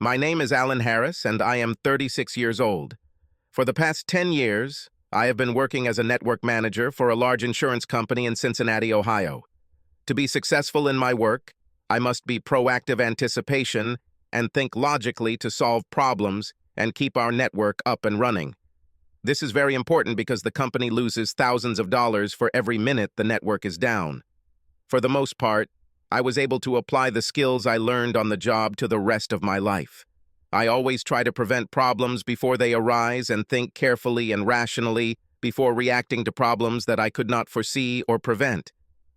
My name is Alan Harris, and I am 36 years old. For the past 10 years, I have been working as a network manager for a large insurance company in Cincinnati, Ohio. To be successful in my work, I must be proactive anticipation and think logically to solve problems and keep our network up and running. This is very important because the company loses thousands of dollars for every minute the network is down. For the most part, I was able to apply the skills I learned on the job to the rest of my life. I always try to prevent problems before they arise and think carefully and rationally before reacting to problems that I could not foresee or prevent.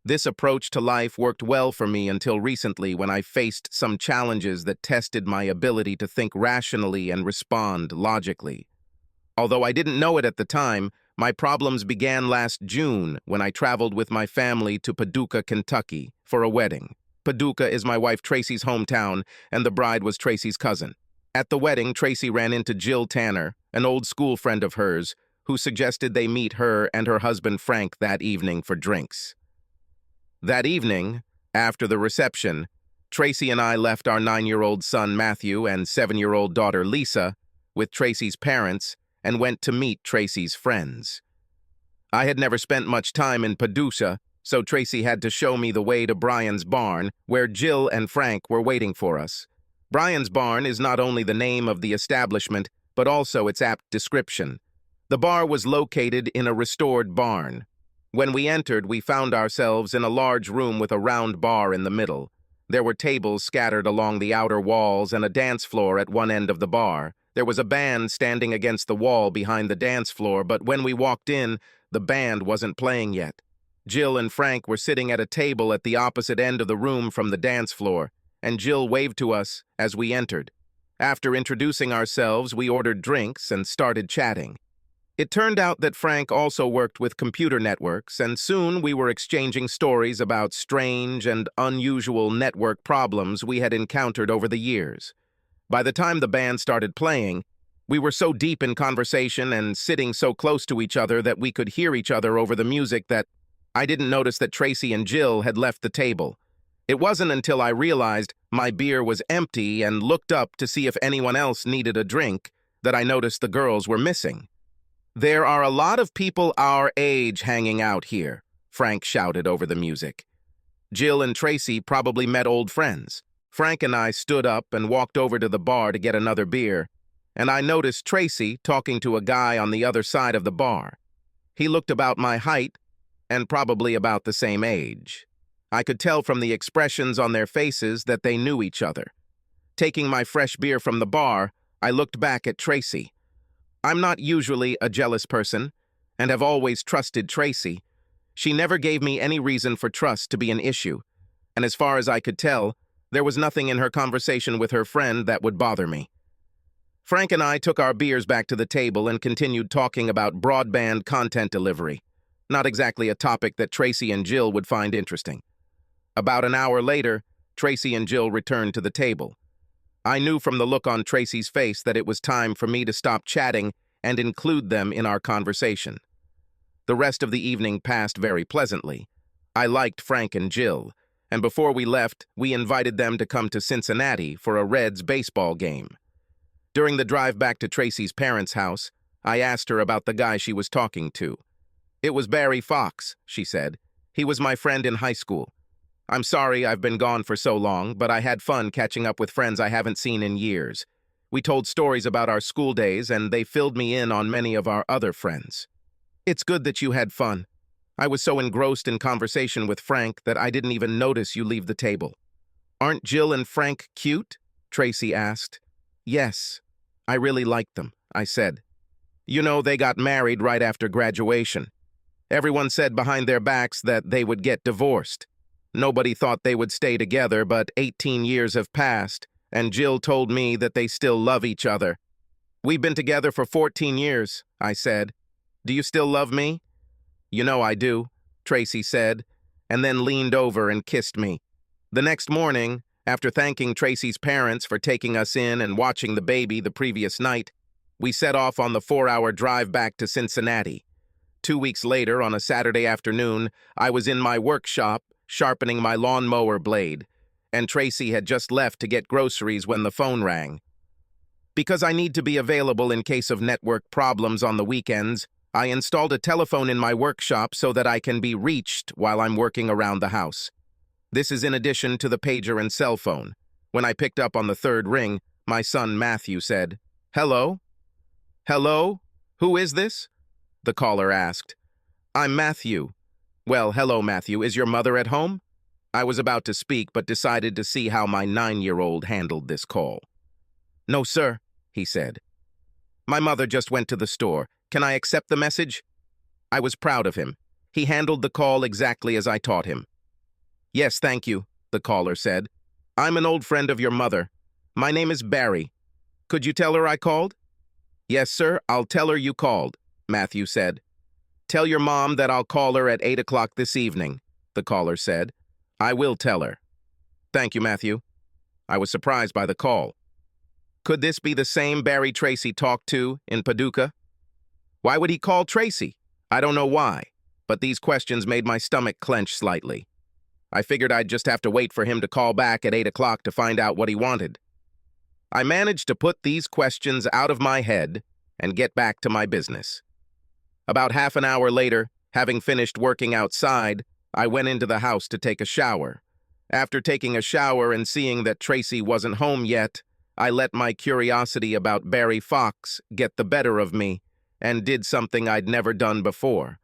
This approach to life worked well for me until recently when I faced some challenges that tested my ability to think rationally and respond logically. Although I didn't know it at the time, my problems began last June when I traveled with my family to Paducah, Kentucky, for a wedding. Paducah is my wife Tracy's hometown, and the bride was Tracy's cousin. At the wedding, Tracy ran into Jill Tanner, an old school friend of hers, who suggested they meet her and her husband Frank that evening for drinks. That evening, after the reception, Tracy and I left our 9-year-old son Matthew and 7-year-old daughter Lisa with Tracy's parents and went to meet Tracy's friends. I had never spent much time in Paducah, so Tracy had to show me the way to Brian's barn, where Jill and Frank were waiting for us. Brian's barn is not only the name of the establishment, but also its apt description. The bar was located in a restored barn. When we entered, we found ourselves in a large room with a round bar in the middle. There were tables scattered along the outer walls and a dance floor at one end of the bar. There was a band standing against the wall behind the dance floor, but when we walked in, the band wasn't playing yet. Jill and Frank were sitting at a table at the opposite end of the room from the dance floor, and Jill waved to us as we entered. After introducing ourselves, we ordered drinks and started chatting. It turned out that Frank also worked with computer networks, and soon we were exchanging stories about strange and unusual network problems we had encountered over the years. By the time the band started playing, we were so deep in conversation and sitting so close to each other that we could hear each other over the music that I didn't notice that Tracy and Jill had left the table. It wasn't until I realized my beer was empty and looked up to see if anyone else needed a drink that I noticed the girls were missing. "There are a lot of people our age hanging out here," Frank shouted over the music. Jill and Tracy probably met old friends. Frank and I stood up and walked over to the bar to get another beer, and I noticed Tracy talking to a guy on the other side of the bar. He looked about my height and probably about the same age. I could tell from the expressions on their faces that they knew each other. Taking my fresh beer from the bar, I looked back at Tracy. I'm not usually a jealous person, and have always trusted Tracy. She never gave me any reason for trust to be an issue, and as far as I could tell, there was nothing in her conversation with her friend that would bother me. Frank and I took our beers back to the table and continued talking about broadband content delivery. Not exactly a topic that Tracy and Jill would find interesting. About an hour later, Tracy and Jill returned to the table. I knew from the look on Tracy's face that it was time for me to stop chatting and include them in our conversation. The rest of the evening passed very pleasantly. I liked Frank and Jill, and before we left, we invited them to come to Cincinnati for a Reds baseball game. During the drive back to Tracy's parents' house, I asked her about the guy she was talking to. "It was Barry Fox," she said. "He was my friend in high school. I'm sorry I've been gone for so long, but I had fun catching up with friends I haven't seen in years. We told stories about our school days, and they filled me in on many of our other friends." "It's good that you had fun. I was so engrossed in conversation with Frank that I didn't even notice you leave the table." "Aren't Jill and Frank cute?" Tracy asked. "Yes, I really liked them," I said. "You know, they got married right after graduation. Everyone said behind their backs that they would get divorced. Nobody thought they would stay together, but 18 years have passed, and Jill told me that they still love each other." "We've been together for 14 years, I said. "Do you still love me?" "You know I do," Tracy said, and then leaned over and kissed me. The next morning, after thanking Tracy's parents for taking us in and watching the baby the previous night, we set off on the 4-hour drive back to Cincinnati. 2 weeks later, on a Saturday afternoon, I was in my workshop, sharpening my lawnmower blade, and Tracy had just left to get groceries when the phone rang. Because I need to be available in case of network problems on the weekends, I installed a telephone in my workshop so that I can be reached while I'm working around the house. This is in addition to the pager and cell phone. When I picked up on the third ring, my son Matthew said, "Hello? Hello? Who is this?" The caller asked. "I'm Matthew." "Well, hello, Matthew. Is your mother at home?" I was about to speak, but decided to see how my 9-year-old handled this call. "No, sir," he said. "My mother just went to the store. Can I accept the message?" I was proud of him. He handled the call exactly as I taught him. "Yes, thank you," the caller said. "I'm an old friend of your mother. My name is Barry. Could you tell her I called?" "Yes, sir, I'll tell her you called," Matthew said. "Tell your mom that I'll call her at 8 o'clock this evening," the caller said. "I will tell her." "Thank you, Matthew." I was surprised by the call. Could this be the same Barry Tracy talked to in Paducah? Why would he call Tracy? I don't know why, but these questions made my stomach clench slightly. I figured I'd just have to wait for him to call back at 8 o'clock to find out what he wanted. I managed to put these questions out of my head and get back to my business. About half an hour later, having finished working outside, I went into the house to take a shower. After taking a shower and seeing that Tracy wasn't home yet, I let my curiosity about Barry Fox get the better of me and did something I'd never done before.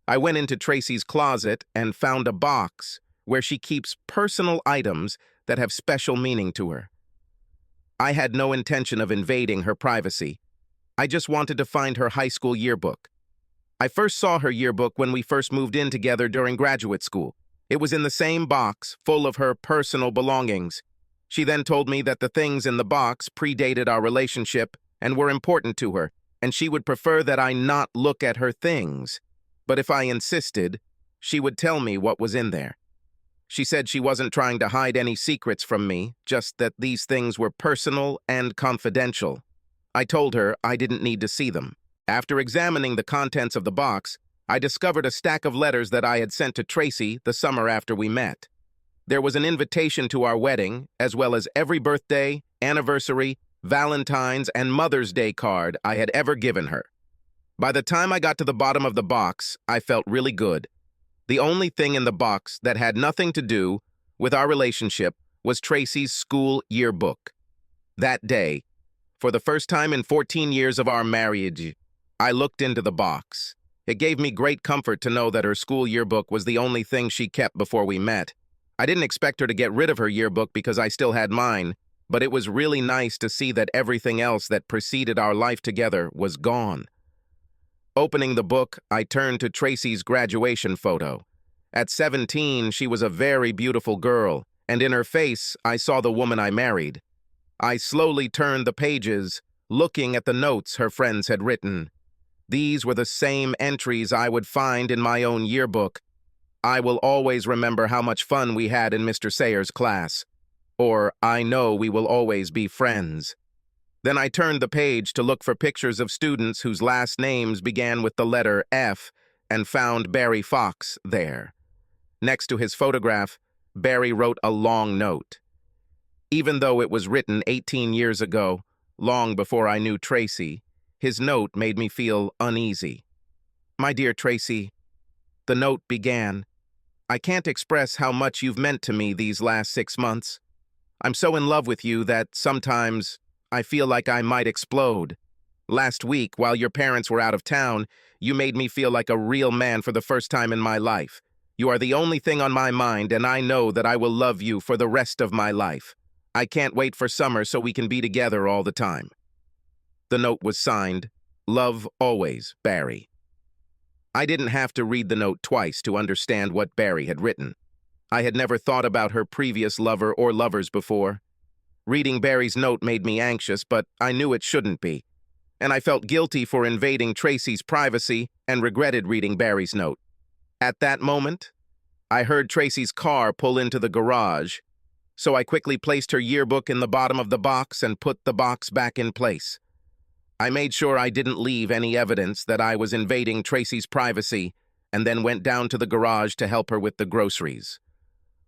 I went into Tracy's closet and found a box where she keeps personal items that have special meaning to her. I had no intention of invading her privacy. I just wanted to find her high school yearbook. I first saw her yearbook when we first moved in together during graduate school. It was in the same box, full of her personal belongings. She then told me that the things in the box predated our relationship and were important to her, and she would prefer that I not look at her things. But if I insisted, she would tell me what was in there. She said she wasn't trying to hide any secrets from me, just that these things were personal and confidential. I told her I didn't need to see them. After examining the contents of the box, I discovered a stack of letters that I had sent to Tracy the summer after we met. There was an invitation to our wedding, as well as every birthday, anniversary, Valentine's, and Mother's Day card I had ever given her. By the time I got to the bottom of the box, I felt really good. The only thing in the box that had nothing to do with our relationship was Tracy's school yearbook. That day, for the first time in 14 years of our marriage, I looked into the box. It gave me great comfort to know that her school yearbook was the only thing she kept before we met. I didn't expect her to get rid of her yearbook because I still had mine, but it was really nice to see that everything else that preceded our life together was gone. Opening the book, I turned to Tracy's graduation photo. At 17, she was a very beautiful girl, and in her face, I saw the woman I married. I slowly turned the pages, looking at the notes her friends had written. These were the same entries I would find in my own yearbook. "I will always remember how much fun we had in Mr. Sayers' class," or "I know we will always be friends." Then I turned the page to look for pictures of students whose last names began with the letter F and found Barry Fox there. Next to his photograph, Barry wrote a long note. Even though it was written 18 years ago, long before I knew Tracy, his note made me feel uneasy. "My dear Tracy," the note began, "I can't express how much you've meant to me these last 6 months. I'm so in love with you that sometimes I feel like I might explode. Last week, while your parents were out of town, you made me feel like a real man for the first time in my life. You are the only thing on my mind, and I know that I will love you for the rest of my life. I can't wait for summer so we can be together all the time." The note was signed, "Love always, Barry." I didn't have to read the note twice to understand what Barry had written. I had never thought about her previous lover or lovers before. Reading Barry's note made me anxious, but I knew it shouldn't be. And I felt guilty for invading Tracy's privacy and regretted reading Barry's note. At that moment, I heard Tracy's car pull into the garage, so I quickly placed her yearbook in the bottom of the box and put the box back in place. I made sure I didn't leave any evidence that I was invading Tracy's privacy and then went down to the garage to help her with the groceries.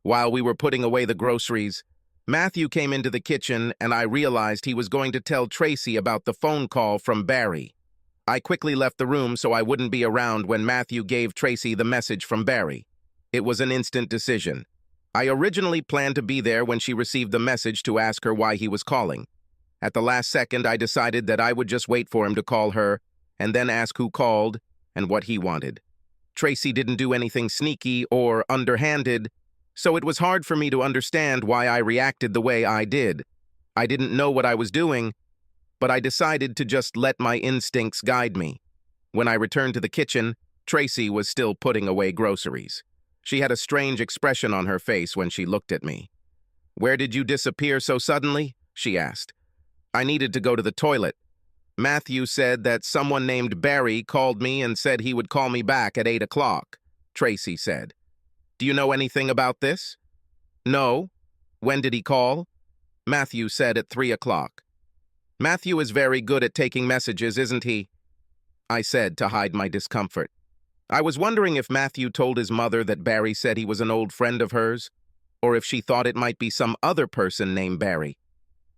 While we were putting away the groceries, Matthew came into the kitchen and I realized he was going to tell Tracy about the phone call from Barry. I quickly left the room so I wouldn't be around when Matthew gave Tracy the message from Barry. It was an instant decision. I originally planned to be there when she received the message to ask her why he was calling. At the last second, I decided that I would just wait for him to call her and then ask who called and what he wanted. Tracy didn't do anything sneaky or underhanded, so it was hard for me to understand why I reacted the way I did. I didn't know what I was doing, but I decided to just let my instincts guide me. When I returned to the kitchen, Tracy was still putting away groceries. She had a strange expression on her face when she looked at me. "Where did you disappear so suddenly?" she asked. "I needed to go to the toilet. Matthew said that someone named Barry called me and said he would call me back at 8 o'clock, Tracy said. "Do you know anything about this?" "No." "When did he call?" Matthew said at 3 o'clock. "Matthew is very good at taking messages, isn't he?" I said to hide my discomfort. I was wondering if Matthew told his mother that Barry said he was an old friend of hers, or if she thought it might be some other person named Barry.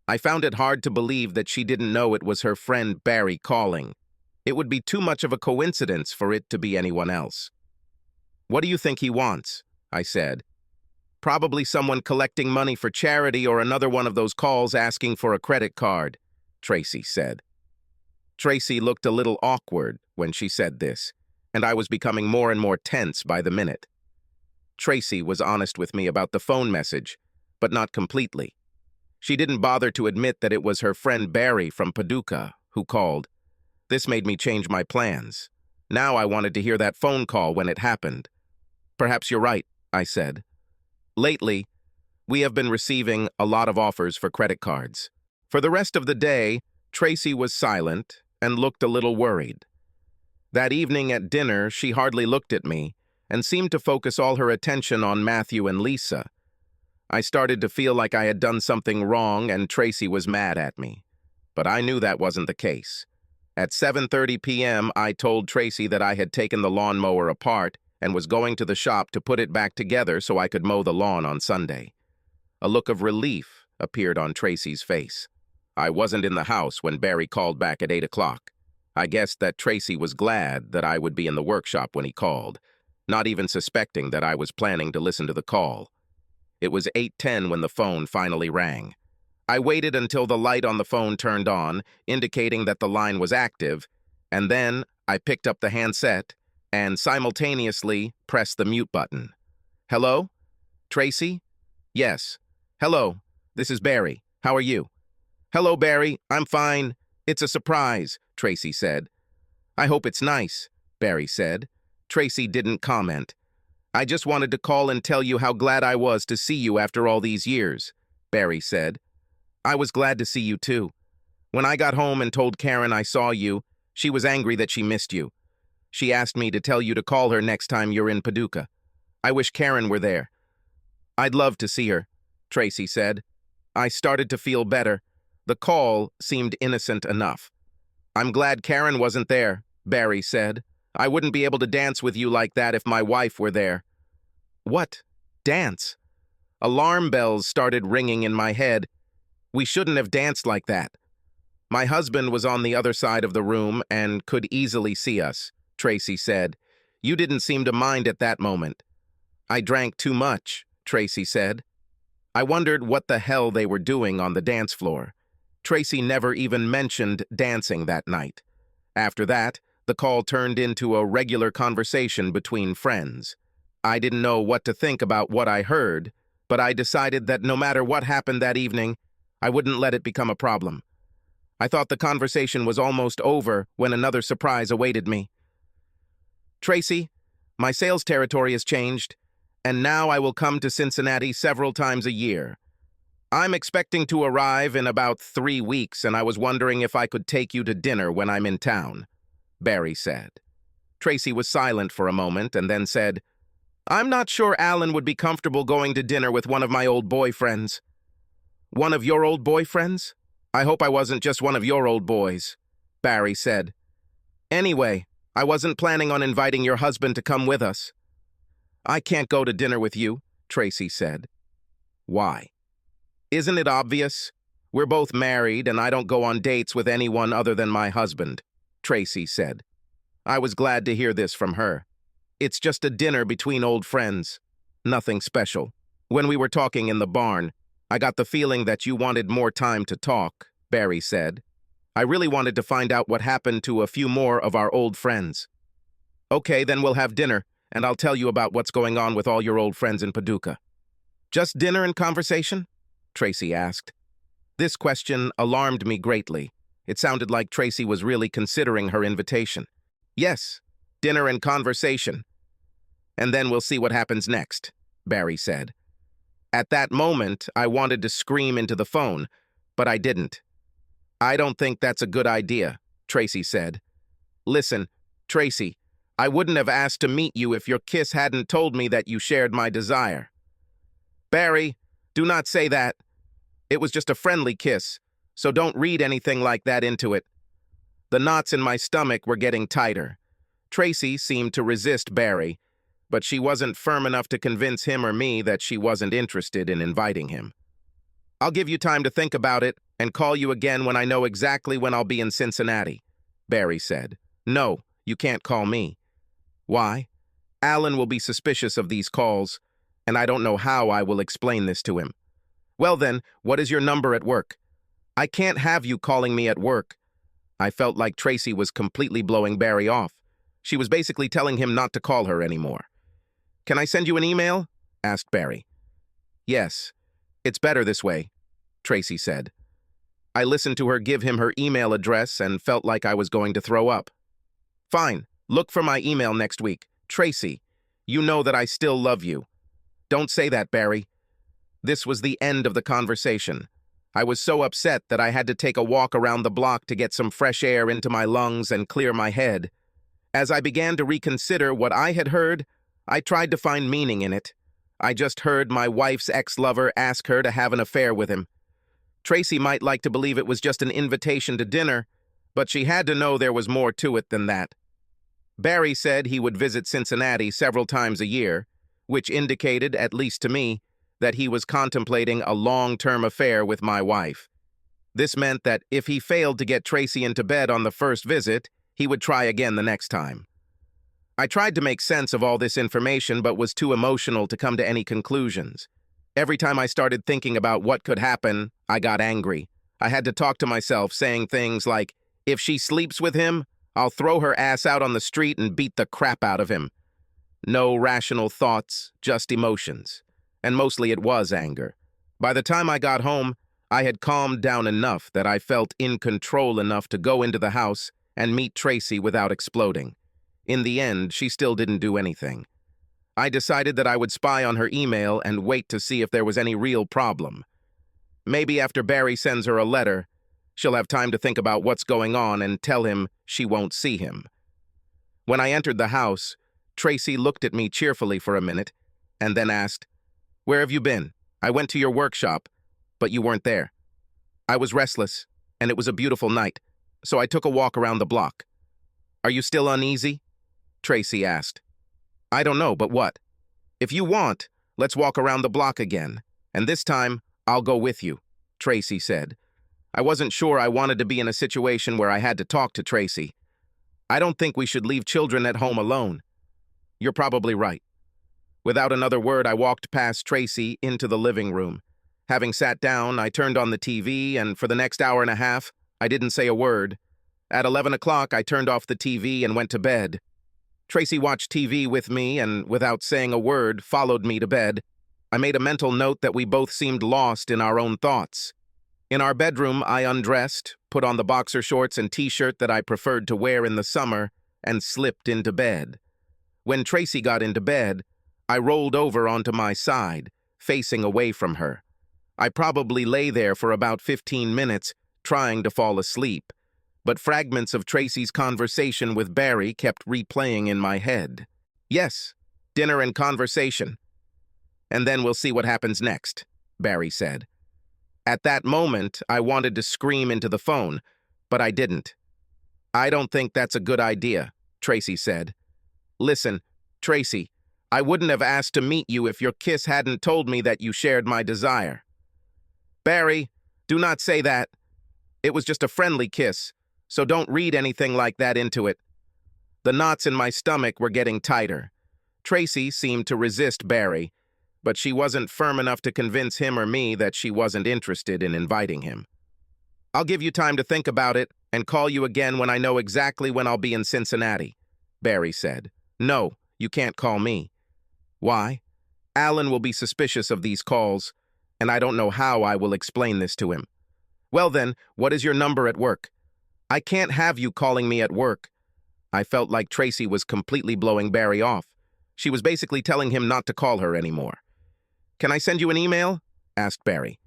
I found it hard to believe that she didn't know it was her friend Barry calling. It would be too much of a coincidence for it to be anyone else. "What do you think he wants?" I said. "Probably someone collecting money for charity or another one of those calls asking for a credit card," Tracy said. Tracy looked a little awkward when she said this, and I was becoming more and more tense by the minute. Tracy was honest with me about the phone message, but not completely. She didn't bother to admit that it was her friend Barry from Paducah who called. This made me change my plans. Now I wanted to hear that phone call when it happened. "Perhaps you're right," I said. "Lately, we have been receiving a lot of offers for credit cards." For the rest of the day, Tracy was silent and looked a little worried. That evening at dinner, she hardly looked at me and seemed to focus all her attention on Matthew and Lisa. I started to feel like I had done something wrong and Tracy was mad at me. But I knew that wasn't the case. At 7:30 p.m., I told Tracy that I had taken the lawnmower apart and was going to the shop to put it back together so I could mow the lawn on Sunday. A look of relief appeared on Tracy's face. I wasn't in the house when Barry called back at 8 o'clock. I guessed that Tracy was glad that I would be in the workshop when he called, not even suspecting that I was planning to listen to the call. It was 8:10 when the phone finally rang. I waited until the light on the phone turned on, indicating that the line was active, and then I picked up the handset and simultaneously pressed the mute button. "Hello? Tracy?" "Yes." "Hello, this is Barry. How are you?" "Hello, Barry. I'm fine. It's a surprise," Tracy said. "I hope it's nice," Barry said. Tracy didn't comment. "I just wanted to call and tell you how glad I was to see you after all these years," Barry said. "I was glad to see you too. When I got home and told Karen I saw you, she was angry that she missed you. She asked me to tell you to call her next time you're in Paducah. I wish Karen were there." "I'd love to see her," Tracy said. I started to feel better. The call seemed innocent enough. "I'm glad Karen wasn't there," Barry said. "I wouldn't be able to dance with you like that if my wife were there." "What? Dance?" Alarm bells started ringing in my head. "We shouldn't have danced like that." "My husband was on the other side of the room and could easily see us," Tracy said. "You didn't seem to mind at that moment." "I drank too much," Tracy said. I wondered what the hell they were doing on the dance floor. Tracy never even mentioned dancing that night. After that, the call turned into a regular conversation between friends. I didn't know what to think about what I heard, but I decided that no matter what happened that evening, I wouldn't let it become a problem. I thought the conversation was almost over when another surprise awaited me. "Tracy, my sales territory has changed, and now I will come to Cincinnati several times a year. I'm expecting to arrive in about 3 weeks, and I was wondering if I could take you to dinner when I'm in town," Barry said. Tracy was silent for a moment and then said, "I'm not sure Alan would be comfortable going to dinner with one of my old boyfriends." "One of your old boyfriends? I hope I wasn't just one of your old boys," Barry said. "Anyway, I wasn't planning on inviting your husband to come with us." "I can't go to dinner with you," Tracy said. "Why?" Isn't it obvious? We're both married, and I don't go on dates with anyone other than my husband, Tracy said. I was glad to hear this from her. It's just a dinner between old friends. Nothing special. When we were talking in the barn, I got the feeling that you wanted more time to talk, Barry said. I really wanted to find out what happened to a few more of our old friends. Okay, then we'll have dinner, and I'll tell you about what's going on with all your old friends in Paducah. Just dinner and conversation? Tracy asked. This question alarmed me greatly. It sounded like Tracy was really considering her invitation. Yes, dinner and conversation. And then we'll see what happens next, Barry said. At that moment, I wanted to scream into the phone, but I didn't. I don't think that's a good idea, Tracy said. Listen, Tracy, I wouldn't have asked to meet you if your kiss hadn't told me that you shared my desire. Barry, do not say that. It was just a friendly kiss, so don't read anything like that into it. The knots in my stomach were getting tighter. Tracy seemed to resist Barry, but she wasn't firm enough to convince him or me that she wasn't interested in inviting him. I'll give you time to think about it and call you again when I know exactly when I'll be in Cincinnati, Barry said. No, you can't call me. Why? Alan will be suspicious of these calls, and I don't know how I will explain this to him. Well then, what is your number at work? I can't have you calling me at work. I felt like Tracy was completely blowing Barry off. She was basically telling him not to call her anymore. Can I send you an email? Asked Barry. Yes, it's better this way, Tracy said. I listened to her give him her email address and felt like I was going to throw up. Fine, look for my email next week. Tracy, you know that I still love you. Don't say that, Barry. This was the end of the conversation. I was so upset that I had to take a walk around the block to get some fresh air into my lungs and clear my head. As I began to reconsider what I had heard, I tried to find meaning in it. I just heard my wife's ex-lover ask her to have an affair with him. Tracy might like to believe it was just an invitation to dinner, but she had to know there was more to it than that. Barry said he would visit Cincinnati several times a year, which indicated, at least to me, that he was contemplating a long-term affair with my wife. This meant that if he failed to get Tracy into bed on the first visit, he would try again the next time. I tried to make sense of all this information but was too emotional to come to any conclusions. Every time I started thinking about what could happen, I got angry. I had to talk to myself, saying things like, if she sleeps with him, I'll throw her ass out on the street and beat the crap out of him. No rational thoughts, just emotions. And mostly it was anger. By the time I got home, I had calmed down enough that I felt in control enough to go into the house and meet Tracy without exploding. In the end, she still didn't do anything. I decided that I would spy on her email and wait to see if there was any real problem. Maybe after Barry sends her a letter, she'll have time to think about what's going on and tell him she won't see him. When I entered the house, Tracy looked at me cheerfully for a minute and then asked, "Where have you been? I went to your workshop, but you weren't there." I was restless, and it was a beautiful night, so I took a walk around the block. "Are you still uneasy?" Tracy asked. "I don't know, but what? If you want, let's walk around the block again, and this time, I'll go with you," Tracy said. I wasn't sure I wanted to be in a situation where I had to talk to Tracy. I don't think we should leave children at home alone. You're probably right. Without another word, I walked past Tracy into the living room. Having sat down, I turned on the TV, and for the next hour and a half, I didn't say a word. At 11 o'clock, I turned off the TV and went to bed. Tracy watched TV with me and, without saying a word, followed me to bed. I made a mental note that we both seemed lost in our own thoughts. In our bedroom, I undressed, put on the boxer shorts and t-shirt that I preferred to wear in the summer, and slipped into bed. When Tracy got into bed, I rolled over onto my side, facing away from her. I probably lay there for about 15 minutes, trying to fall asleep, but fragments of Tracy's conversation with Barry kept replaying in my head. Yes, dinner and conversation. And then we'll see what happens next, Barry said. At that moment, I wanted to scream into the phone, but I didn't. I don't think that's a good idea, Tracy said. Listen, Tracy, I wouldn't have asked to meet you if your kiss hadn't told me that you shared my desire. Barry, do not say that. It was just a friendly kiss, so don't read anything like that into it. The knots in my stomach were getting tighter. Tracy seemed to resist Barry, but she wasn't firm enough to convince him or me that she wasn't interested in inviting him. I'll give you time to think about it and call you again when I know exactly when I'll be in Cincinnati, Barry said. No, you can't call me. Why? Alan will be suspicious of these calls, and I don't know how I will explain this to him. Well then, what is your number at work? I can't have you calling me at work. I felt like Tracy was completely blowing Barry off. She was basically telling him not to call her anymore. Can I send you an email? Asked Barry.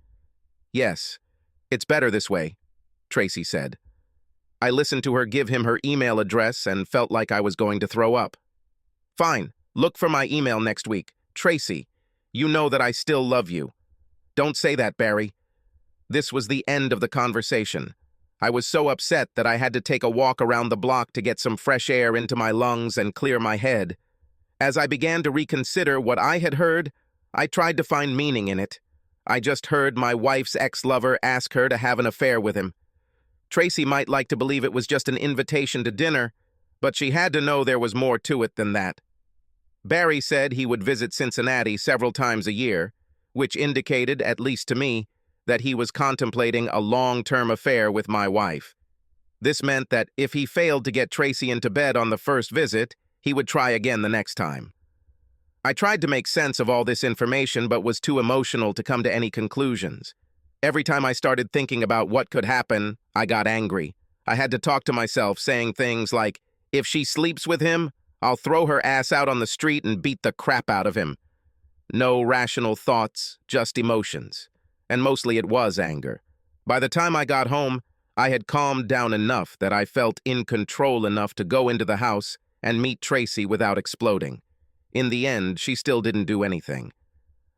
Yes, it's better this way, Tracy said. I listened to her give him her email address and felt like I was going to throw up. Fine, look for my email next week. Tracy, you know that I still love you. Don't say that, Barry. This was the end of the conversation. I was so upset that I had to take a walk around the block to get some fresh air into my lungs and clear my head. As I began to reconsider what I had heard, I tried to find meaning in it. I just heard my wife's ex-lover ask her to have an affair with him. Tracy might like to believe it was just an invitation to dinner, but she had to know there was more to it than that. Barry said he would visit Cincinnati several times a year, which indicated, at least to me, that he was contemplating a long-term affair with my wife. This meant that if he failed to get Tracy into bed on the first visit, he would try again the next time. I tried to make sense of all this information but was too emotional to come to any conclusions. Every time I started thinking about what could happen, I got angry. I had to talk to myself, saying things like, if she sleeps with him, I'll throw her ass out on the street and beat the crap out of him. No rational thoughts, just emotions. And mostly it was anger. By the time I got home, I had calmed down enough that I felt in control enough to go into the house and meet Tracy without exploding. In the end, she still didn't do anything.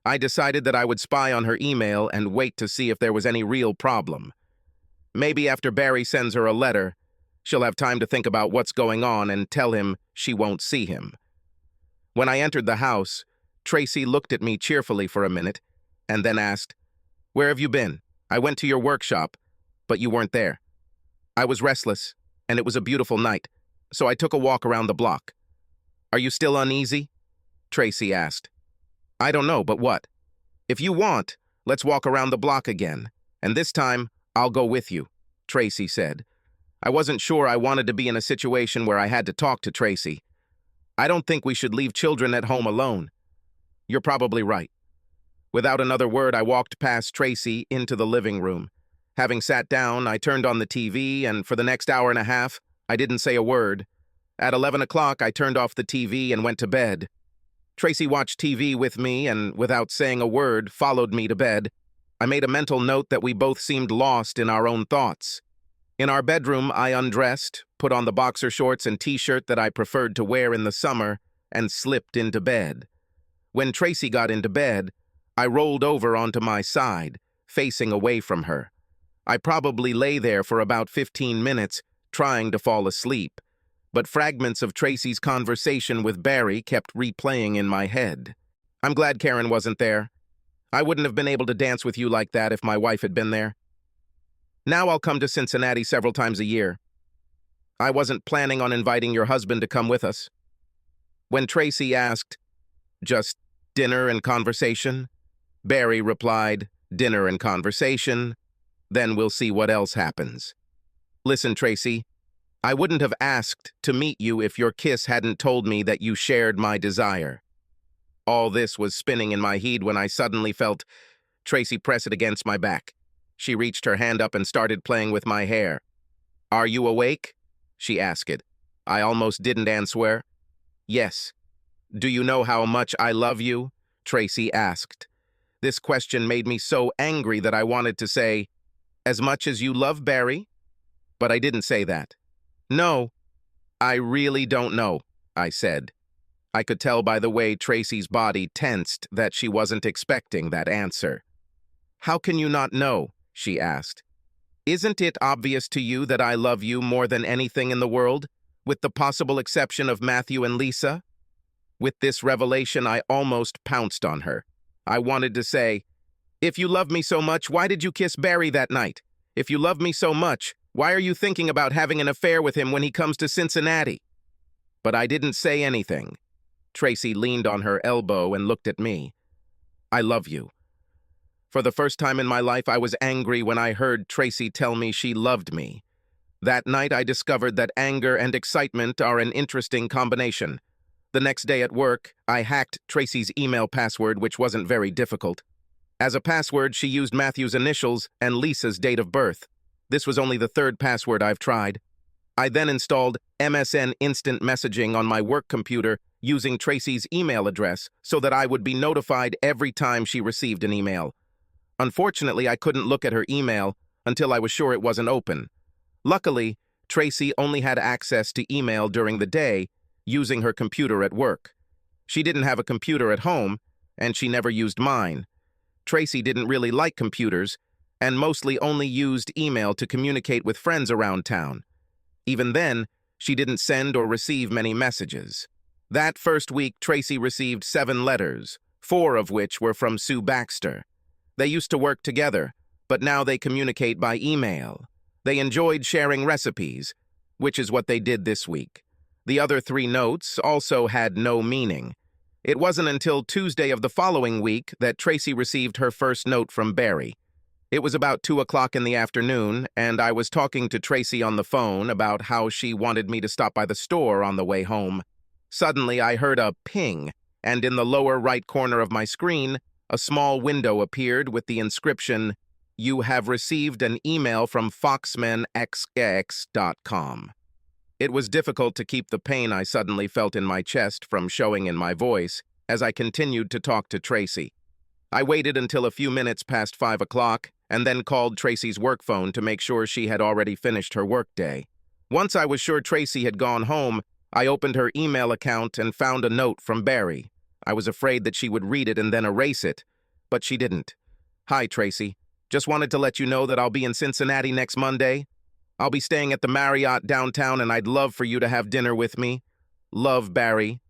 I decided that I would spy on her email and wait to see if there was any real problem. Maybe after Barry sends her a letter, she'll have time to think about what's going on and tell him she won't see him. When I entered the house, Tracy looked at me cheerfully for a minute and then asked, "Where have you been? I went to your workshop, but you weren't there. I was restless, and it was a beautiful night, so I took a walk around the block." "Are you still uneasy?" Tracy asked. "I don't know, but what? If you want, let's walk around the block again, and this time, I'll go with you," Tracy said. I wasn't sure I wanted to be in a situation where I had to talk to Tracy. I don't think we should leave children at home alone. You're probably right. Without another word, I walked past Tracy into the living room. Having sat down, I turned on the TV, and for the next hour and a half, I didn't say a word. At 11 o'clock, I turned off the TV and went to bed. Tracy watched TV with me and, without saying a word, followed me to bed. I made a mental note that we both seemed lost in our own thoughts. In our bedroom, I undressed, put on the boxer shorts and t-shirt that I preferred to wear in the summer, and slipped into bed. When Tracy got into bed, I rolled over onto my side, facing away from her. I probably lay there for about 15 minutes, trying to fall asleep, but fragments of Tracy's conversation with Barry kept replaying in my head. "I'm glad Karen wasn't there. I wouldn't have been able to dance with you like that if my wife had been there. Now I'll come to Cincinnati several times a year. I wasn't planning on inviting your husband to come with us." When Tracy asked, "Just dinner and conversation?" Barry replied, "Dinner and conversation. Then we'll see what else happens." "Listen, Tracy, I wouldn't have asked to meet you if your kiss hadn't told me that you shared my desire." All this was spinning in my head when I suddenly felt Tracy press it against my back. She reached her hand up and started playing with my hair. "Are you awake?" she asked. I almost didn't answer. "Yes." "Do you know how much I love you?" Tracy asked. This question made me so angry that I wanted to say, "As much as you love Barry?" But I didn't say that. "No, I really don't know," I said. I could tell by the way Tracy's body tensed that she wasn't expecting that answer. "How can you not know?" she asked. "Isn't it obvious to you that I love you more than anything in the world, with the possible exception of Matthew and Lisa?" With this revelation, I almost pounced on her. I wanted to say, If you love me so much, why did you kiss Barry that night? If you love me so much, why are you thinking about having an affair with him when he comes to Cincinnati? But I didn't say anything. Tracy leaned on her elbow and looked at me. I love you. For the first time in my life, I was angry when I heard Tracy tell me she loved me. That night, I discovered that anger and excitement are an interesting combination. The next day at work, I hacked Tracy's email password, which wasn't very difficult. As a password, she used Matthew's initials and Lisa's date of birth. This was only the third password I've tried. I then installed MSN Instant Messaging on my work computer using Tracy's email address so that I would be notified every time she received an email. Unfortunately, I couldn't look at her email until I was sure it wasn't open. Luckily, Tracy only had access to email during the day using her computer at work. She didn't have a computer at home, and she never used mine. Tracy didn't really like computers and mostly only used email to communicate with friends around town. Even then, she didn't send or receive many messages. That first week, Tracy received 7 letters, 4 of which were from Sue Baxter. They used to work together, but now they communicate by email. They enjoyed sharing recipes, which is what they did this week. The other 3 notes also had no meaning. It wasn't until Tuesday of the following week that Tracy received her first note from Barry. It was about 2 o'clock in the afternoon, and I was talking to Tracy on the phone about how she wanted me to stop by the store on the way home. Suddenly, I heard a ping, and in the lower right corner of my screen, a small window appeared with the inscription, "You have received an email from foxmanxx.com." It was difficult to keep the pain I suddenly felt in my chest from showing in my voice as I continued to talk to Tracy. I waited until a few minutes past 5 o'clock and then called Tracy's work phone to make sure she had already finished her workday. Once I was sure Tracy had gone home, I opened her email account and found a note from Barry. I was afraid that she would read it and then erase it, but she didn't. "Hi, Tracy. Just wanted to let you know that I'll be in Cincinnati next Monday. I'll be staying at the Marriott downtown, and I'd love for you to have dinner with me. Love, Barry."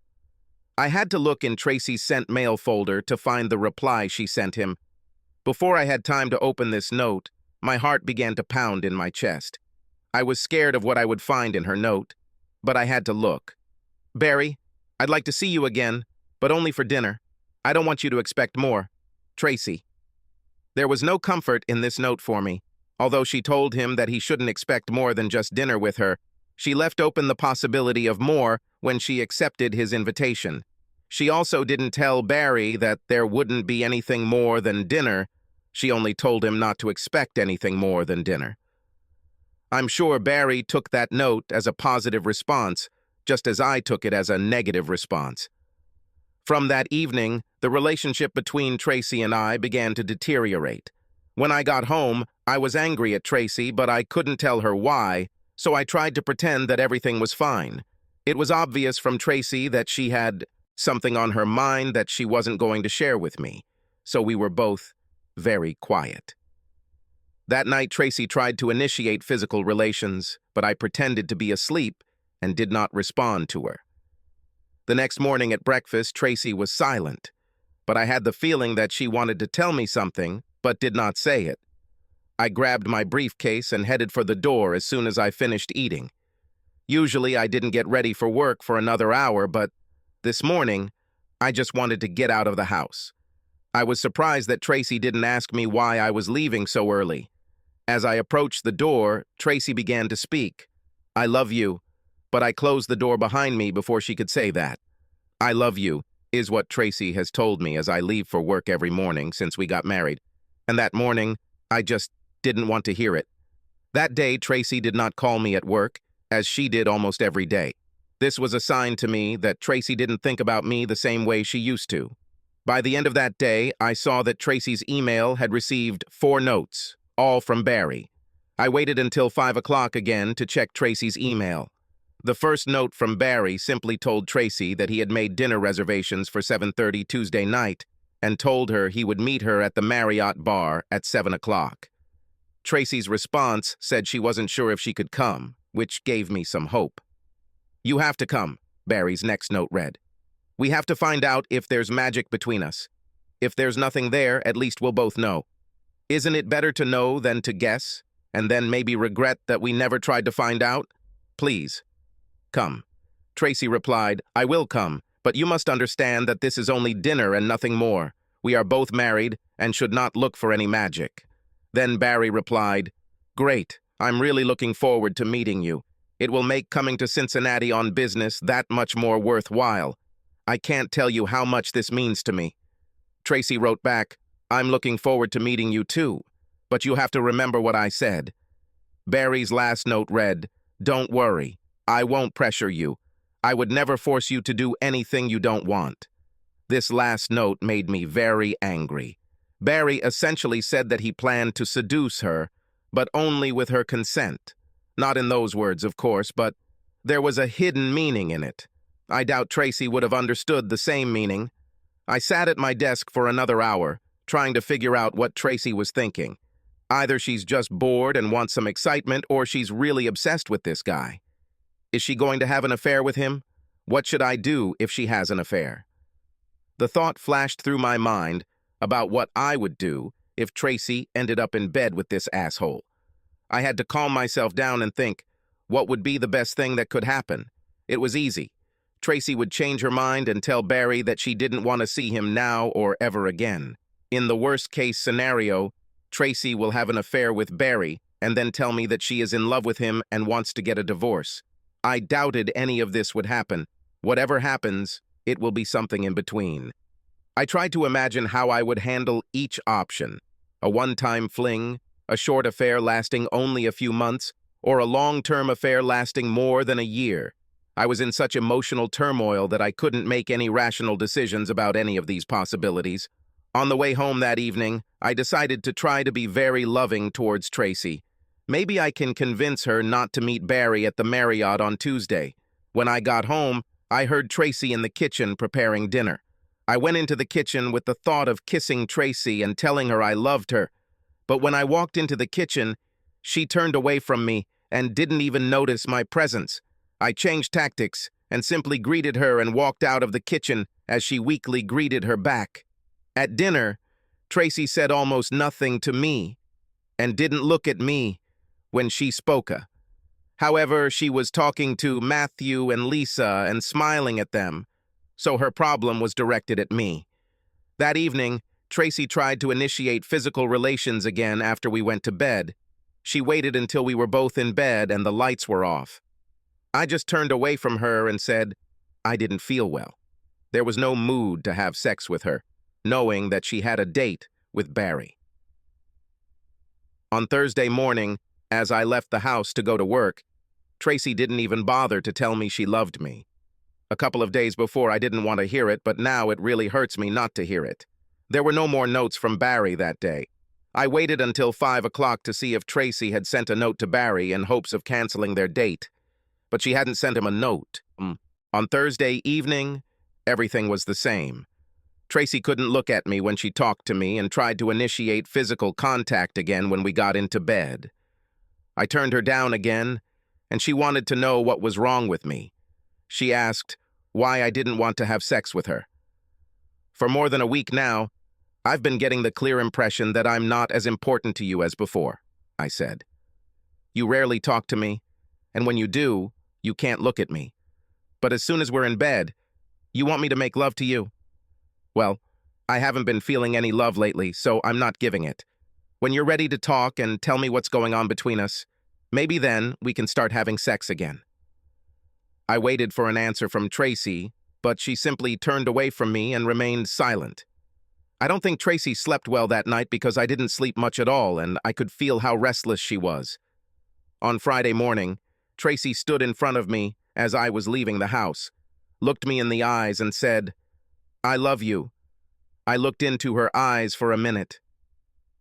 I had to look in Tracy's sent mail folder to find the reply she sent him. Before I had time to open this note, my heart began to pound in my chest. I was scared of what I would find in her note, but I had to look. "Barry, I'd like to see you again, but only for dinner. I don't want you to expect more. Tracy." There was no comfort in this note for me. Although she told him that he shouldn't expect more than just dinner with her, she left open the possibility of more when she accepted his invitation. She also didn't tell Barry that there wouldn't be anything more than dinner. She only told him not to expect anything more than dinner. I'm sure Barry took that note as a positive response, just as I took it as a negative response. From that evening, the relationship between Tracy and I began to deteriorate. When I got home, I was angry at Tracy, but I couldn't tell her why, so I tried to pretend that everything was fine. It was obvious from Tracy that she had something on her mind that she wasn't going to share with me, so we were both very quiet. That night, Tracy tried to initiate physical relations, but I pretended to be asleep and did not respond to her. The next morning at breakfast, Tracy was silent, but I had the feeling that she wanted to tell me something, but did not say it. I grabbed my briefcase and headed for the door as soon as I finished eating. Usually, I didn't get ready for work for another hour, but this morning, I just wanted to get out of the house. I was surprised that Tracy didn't ask me why I was leaving so early. As I approached the door, Tracy began to speak. "I love you," but I closed the door behind me before she could say that. "I love you" is what Tracy has told me as I leave for work every morning since we got married. And that morning, I just didn't want to hear it. That day, Tracy did not call me at work, as she did almost every day. This was a sign to me that Tracy didn't think about me the same way she used to. By the end of that day, I saw that Tracy's email had received 4 notes, all from Barry. I waited until 5 o'clock again to check Tracy's email. The first note from Barry simply told Tracy that he had made dinner reservations for 7:30 Tuesday night and told her he would meet her at the Marriott bar at 7 o'clock. Tracy's response said she wasn't sure if she could come, which gave me some hope. "You have to come," Barry's next note read. "We have to find out if there's magic between us. If there's nothing there, at least we'll both know. Isn't it better to know than to guess, and then maybe regret that we never tried to find out? Please, come. Tracy replied, I will come, but you must understand that this is only dinner and nothing more. We are both married and should not look for any magic. Then Barry replied, Great, I'm really looking forward to meeting you. It will make coming to Cincinnati on business that much more worthwhile. I can't tell you how much this means to me. Tracy wrote back, I'm looking forward to meeting you too, but you have to remember what I said. Barry's last note read, Don't worry, I won't pressure you. I would never force you to do anything you don't want. This last note made me very angry. Barry essentially said that he planned to seduce her, but only with her consent. Not in those words, of course, but there was a hidden meaning in it. I doubt Tracy would have understood the same meaning. I sat at my desk for another hour, trying to figure out what Tracy was thinking. Either she's just bored and wants some excitement, or she's really obsessed with this guy. Is she going to have an affair with him? What should I do if she has an affair? The thought flashed through my mind about what I would do if Tracy ended up in bed with this asshole. I had to calm myself down and think, what would be the best thing that could happen? It was easy. Tracy would change her mind and tell Barry that she didn't want to see him now or ever again. In the worst-case scenario, Tracy will have an affair with Barry and then tell me that she is in love with him and wants to get a divorce. I doubted any of this would happen. Whatever happens, it will be something in between. I tried to imagine how I would handle each option. A one-time fling, a short affair lasting only a few months, or a long-term affair lasting more than a year. I was in such emotional turmoil that I couldn't make any rational decisions about any of these possibilities. On the way home that evening, I decided to try to be very loving towards Tracy. Maybe I can convince her not to meet Barry at the Marriott on Tuesday. When I got home, I heard Tracy in the kitchen preparing dinner. I went into the kitchen with the thought of kissing Tracy and telling her I loved her. But when I walked into the kitchen, she turned away from me and didn't even notice my presence. I changed tactics and simply greeted her and walked out of the kitchen as she weakly greeted her back. At dinner, Tracy said almost nothing to me and didn't look at me when she spoke. However, she was talking to Matthew and Lisa and smiling at them, so her problem was directed at me. That evening, Tracy tried to initiate physical relations again after we went to bed. She waited until we were both in bed and the lights were off. I just turned away from her and said, I didn't feel well. There was no mood to have sex with her, knowing that she had a date with Barry. On Thursday morning, as I left the house to go to work, Tracy didn't even bother to tell me she loved me. A couple of days before, I didn't want to hear it, but now it really hurts me not to hear it. There were no more notes from Barry that day. I waited until 5 o'clock to see if Tracy had sent a note to Barry in hopes of canceling their date, but she hadn't sent him a note. On Thursday evening, everything was the same. Tracy couldn't look at me when she talked to me and tried to initiate physical contact again when we got into bed. I turned her down again, and she wanted to know what was wrong with me. She asked why I didn't want to have sex with her. For more than a week now, I've been getting the clear impression that I'm not as important to you as before, I said. You rarely talk to me, and when you do, you can't look at me. But as soon as we're in bed, you want me to make love to you. Well, I haven't been feeling any love lately, so I'm not giving it. When you're ready to talk and tell me what's going on between us, maybe then we can start having sex again. I waited for an answer from Tracy, but she simply turned away from me and remained silent. I don't think Tracy slept well that night because I didn't sleep much at all, and I could feel how restless she was. On Friday morning, Tracy stood in front of me as I was leaving the house, looked me in the eyes and said, I love you. I looked into her eyes for a minute.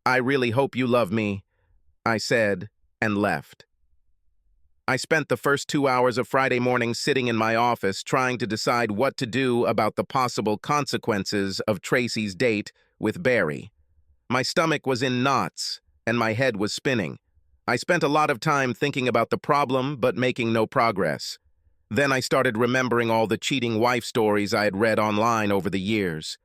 I really hope you love me, I said, and left. I spent the first 2 hours of Friday morning sitting in my office trying to decide what to do about the possible consequences of Tracy's date with Barry. My stomach was in knots, and my head was spinning. I spent a lot of time thinking about the problem, but making no progress. Then I started remembering all the cheating wife stories I had read online over the years.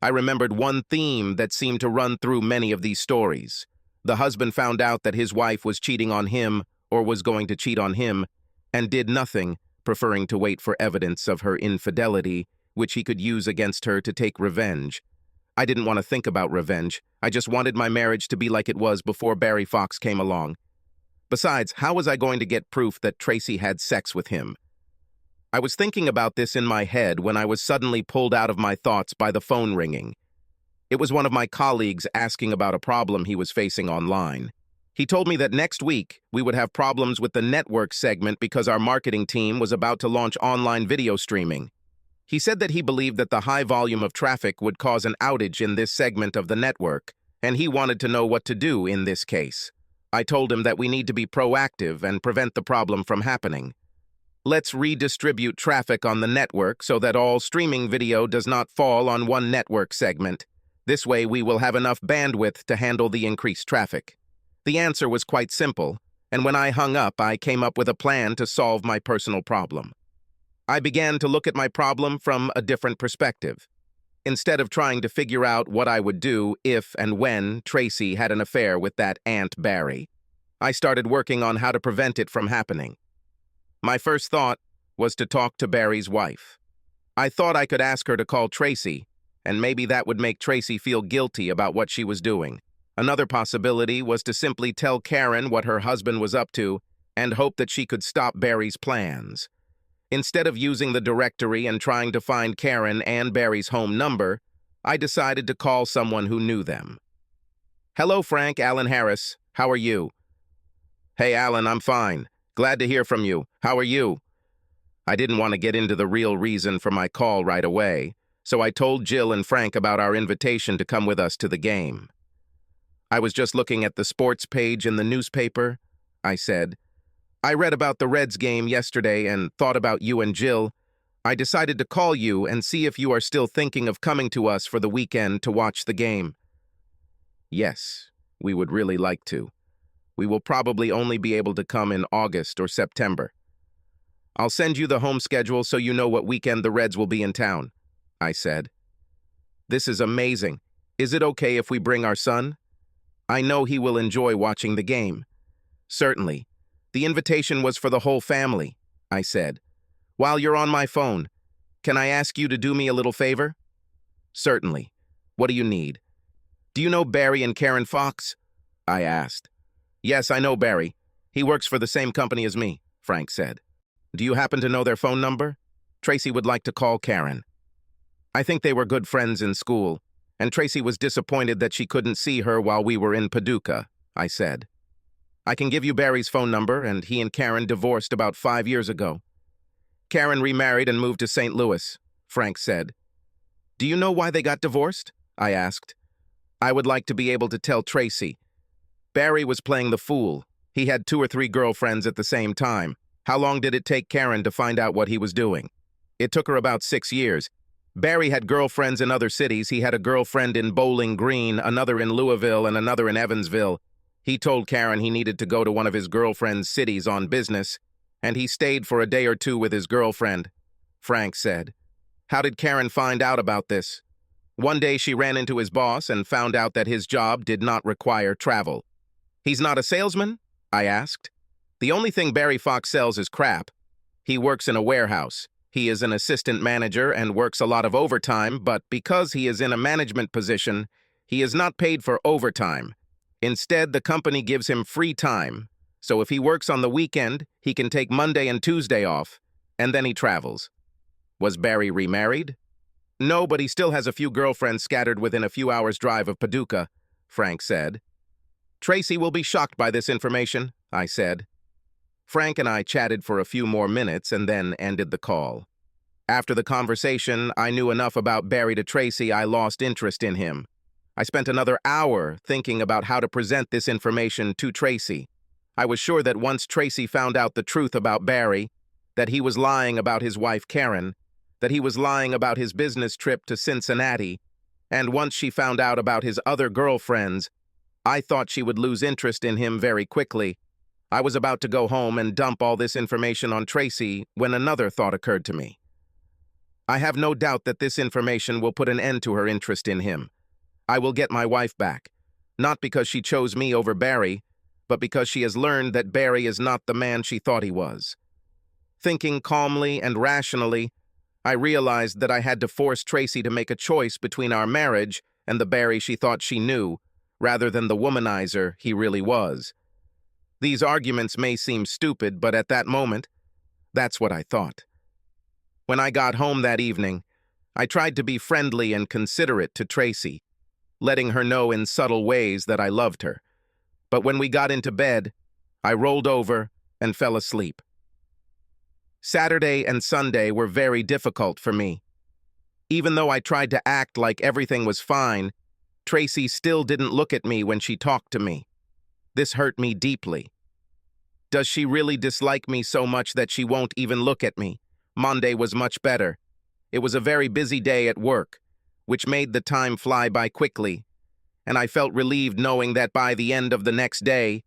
I remembered one theme that seemed to run through many of these stories. The husband found out that his wife was cheating on him or was going to cheat on him and did nothing, preferring to wait for evidence of her infidelity, which he could use against her to take revenge. I didn't want to think about revenge. I just wanted my marriage to be like it was before Barry Fox came along. Besides, how was I going to get proof that Tracy had sex with him? I was thinking about this in my head when I was suddenly pulled out of my thoughts by the phone ringing. It was one of my colleagues asking about a problem he was facing online. He told me that next week we would have problems with the network segment because our marketing team was about to launch online video streaming. He said that he believed that the high volume of traffic would cause an outage in this segment of the network, and he wanted to know what to do in this case. I told him that we need to be proactive and prevent the problem from happening. Let's redistribute traffic on the network so that all streaming video does not fall on one network segment. This way we will have enough bandwidth to handle the increased traffic. The answer was quite simple, and when I hung up, I came up with a plan to solve my personal problem. I began to look at my problem from a different perspective. Instead of trying to figure out what I would do if and when Tracy had an affair with that Aunt Barry, I started working on how to prevent it from happening. My first thought was to talk to Barry's wife. I thought I could ask her to call Tracy, and maybe that would make Tracy feel guilty about what she was doing. Another possibility was to simply tell Karen what her husband was up to and hope that she could stop Barry's plans. Instead of using the directory and trying to find Karen and Barry's home number, I decided to call someone who knew them. "Hello, Frank, Alan Harris. How are you?" "Hey, Alan, I'm fine. Glad to hear from you. How are you?" I didn't want to get into the real reason for my call right away, so I told Jill and Frank about our invitation to come with us to the game. "I was just looking at the sports page in the newspaper," I said. "I read about the Reds game yesterday and thought about you and Jill. I decided to call you and see if you are still thinking of coming to us for the weekend to watch the game." "Yes, we would really like to. We will probably only be able to come in August or September. I'll send you the home schedule so you know what weekend the Reds will be in town," I said. "This is amazing. Is it okay if we bring our son? I know he will enjoy watching the game." "Certainly. The invitation was for the whole family," I said. "While you're on my phone, can I ask you to do me a little favor?" "Certainly. What do you need?" "Do you know Barry and Karen Fox?" I asked. "Yes, I know Barry. He works for the same company as me," Frank said. "Do you happen to know their phone number? Tracy would like to call Karen." "I think they were good friends in school, and Tracy was disappointed that she couldn't see her while we were in Paducah," I said. "I can give you Barry's phone number, and he and Karen divorced about 5 years ago. Karen remarried and moved to St. Louis," Frank said. "Do you know why they got divorced?" I asked. "I would like to be able to tell Tracy. Barry was playing the fool. He had 2 or 3 girlfriends at the same time. How long did it take Karen to find out what he was doing?" "It took her about 6 years. Barry had girlfriends in other cities. He had a girlfriend in Bowling Green, another in Louisville, and another in Evansville. He told Karen he needed to go to one of his girlfriend's cities on business, and he stayed for a day or 2 with his girlfriend," Frank said. "How did Karen find out about this?" "One day she ran into his boss and found out that his job did not require travel." "He's not a salesman?" I asked. "The only thing Barry Fox sells is crap. He works in a warehouse. He is an assistant manager and works a lot of overtime, but because he is in a management position, he is not paid for overtime. Instead, the company gives him free time, so if he works on the weekend, he can take Monday and Tuesday off, and then he travels." "Was Barry remarried?" "No, but he still has a few girlfriends scattered within a few hours' drive of Paducah," Frank said. "Tracy will be shocked by this information," I said. Frank and I chatted for a few more minutes and then ended the call. After the conversation, I knew enough about Barry to Tracy I lost interest in him. I spent another hour thinking about how to present this information to Tracy. I was sure that once Tracy found out the truth about Barry, that he was lying about his wife Karen, that he was lying about his business trip to Cincinnati, and once she found out about his other girlfriends, I thought she would lose interest in him very quickly. I was about to go home and dump all this information on Tracy when another thought occurred to me. I have no doubt that this information will put an end to her interest in him. I will get my wife back, not because she chose me over Barry, but because she has learned that Barry is not the man she thought he was. Thinking calmly and rationally, I realized that I had to force Tracy to make a choice between our marriage and the Barry she thought she knew, rather than the womanizer he really was. These arguments may seem stupid, but at that moment, that's what I thought. When I got home that evening, I tried to be friendly and considerate to Tracy, letting her know in subtle ways that I loved her. But when we got into bed, I rolled over and fell asleep. Saturday and Sunday were very difficult for me. Even though I tried to act like everything was fine, Tracy still didn't look at me when she talked to me. This hurt me deeply. Does she really dislike me so much that she won't even look at me? Monday was much better. It was a very busy day at work, which made the time fly by quickly, and I felt relieved knowing that by the end of the next day,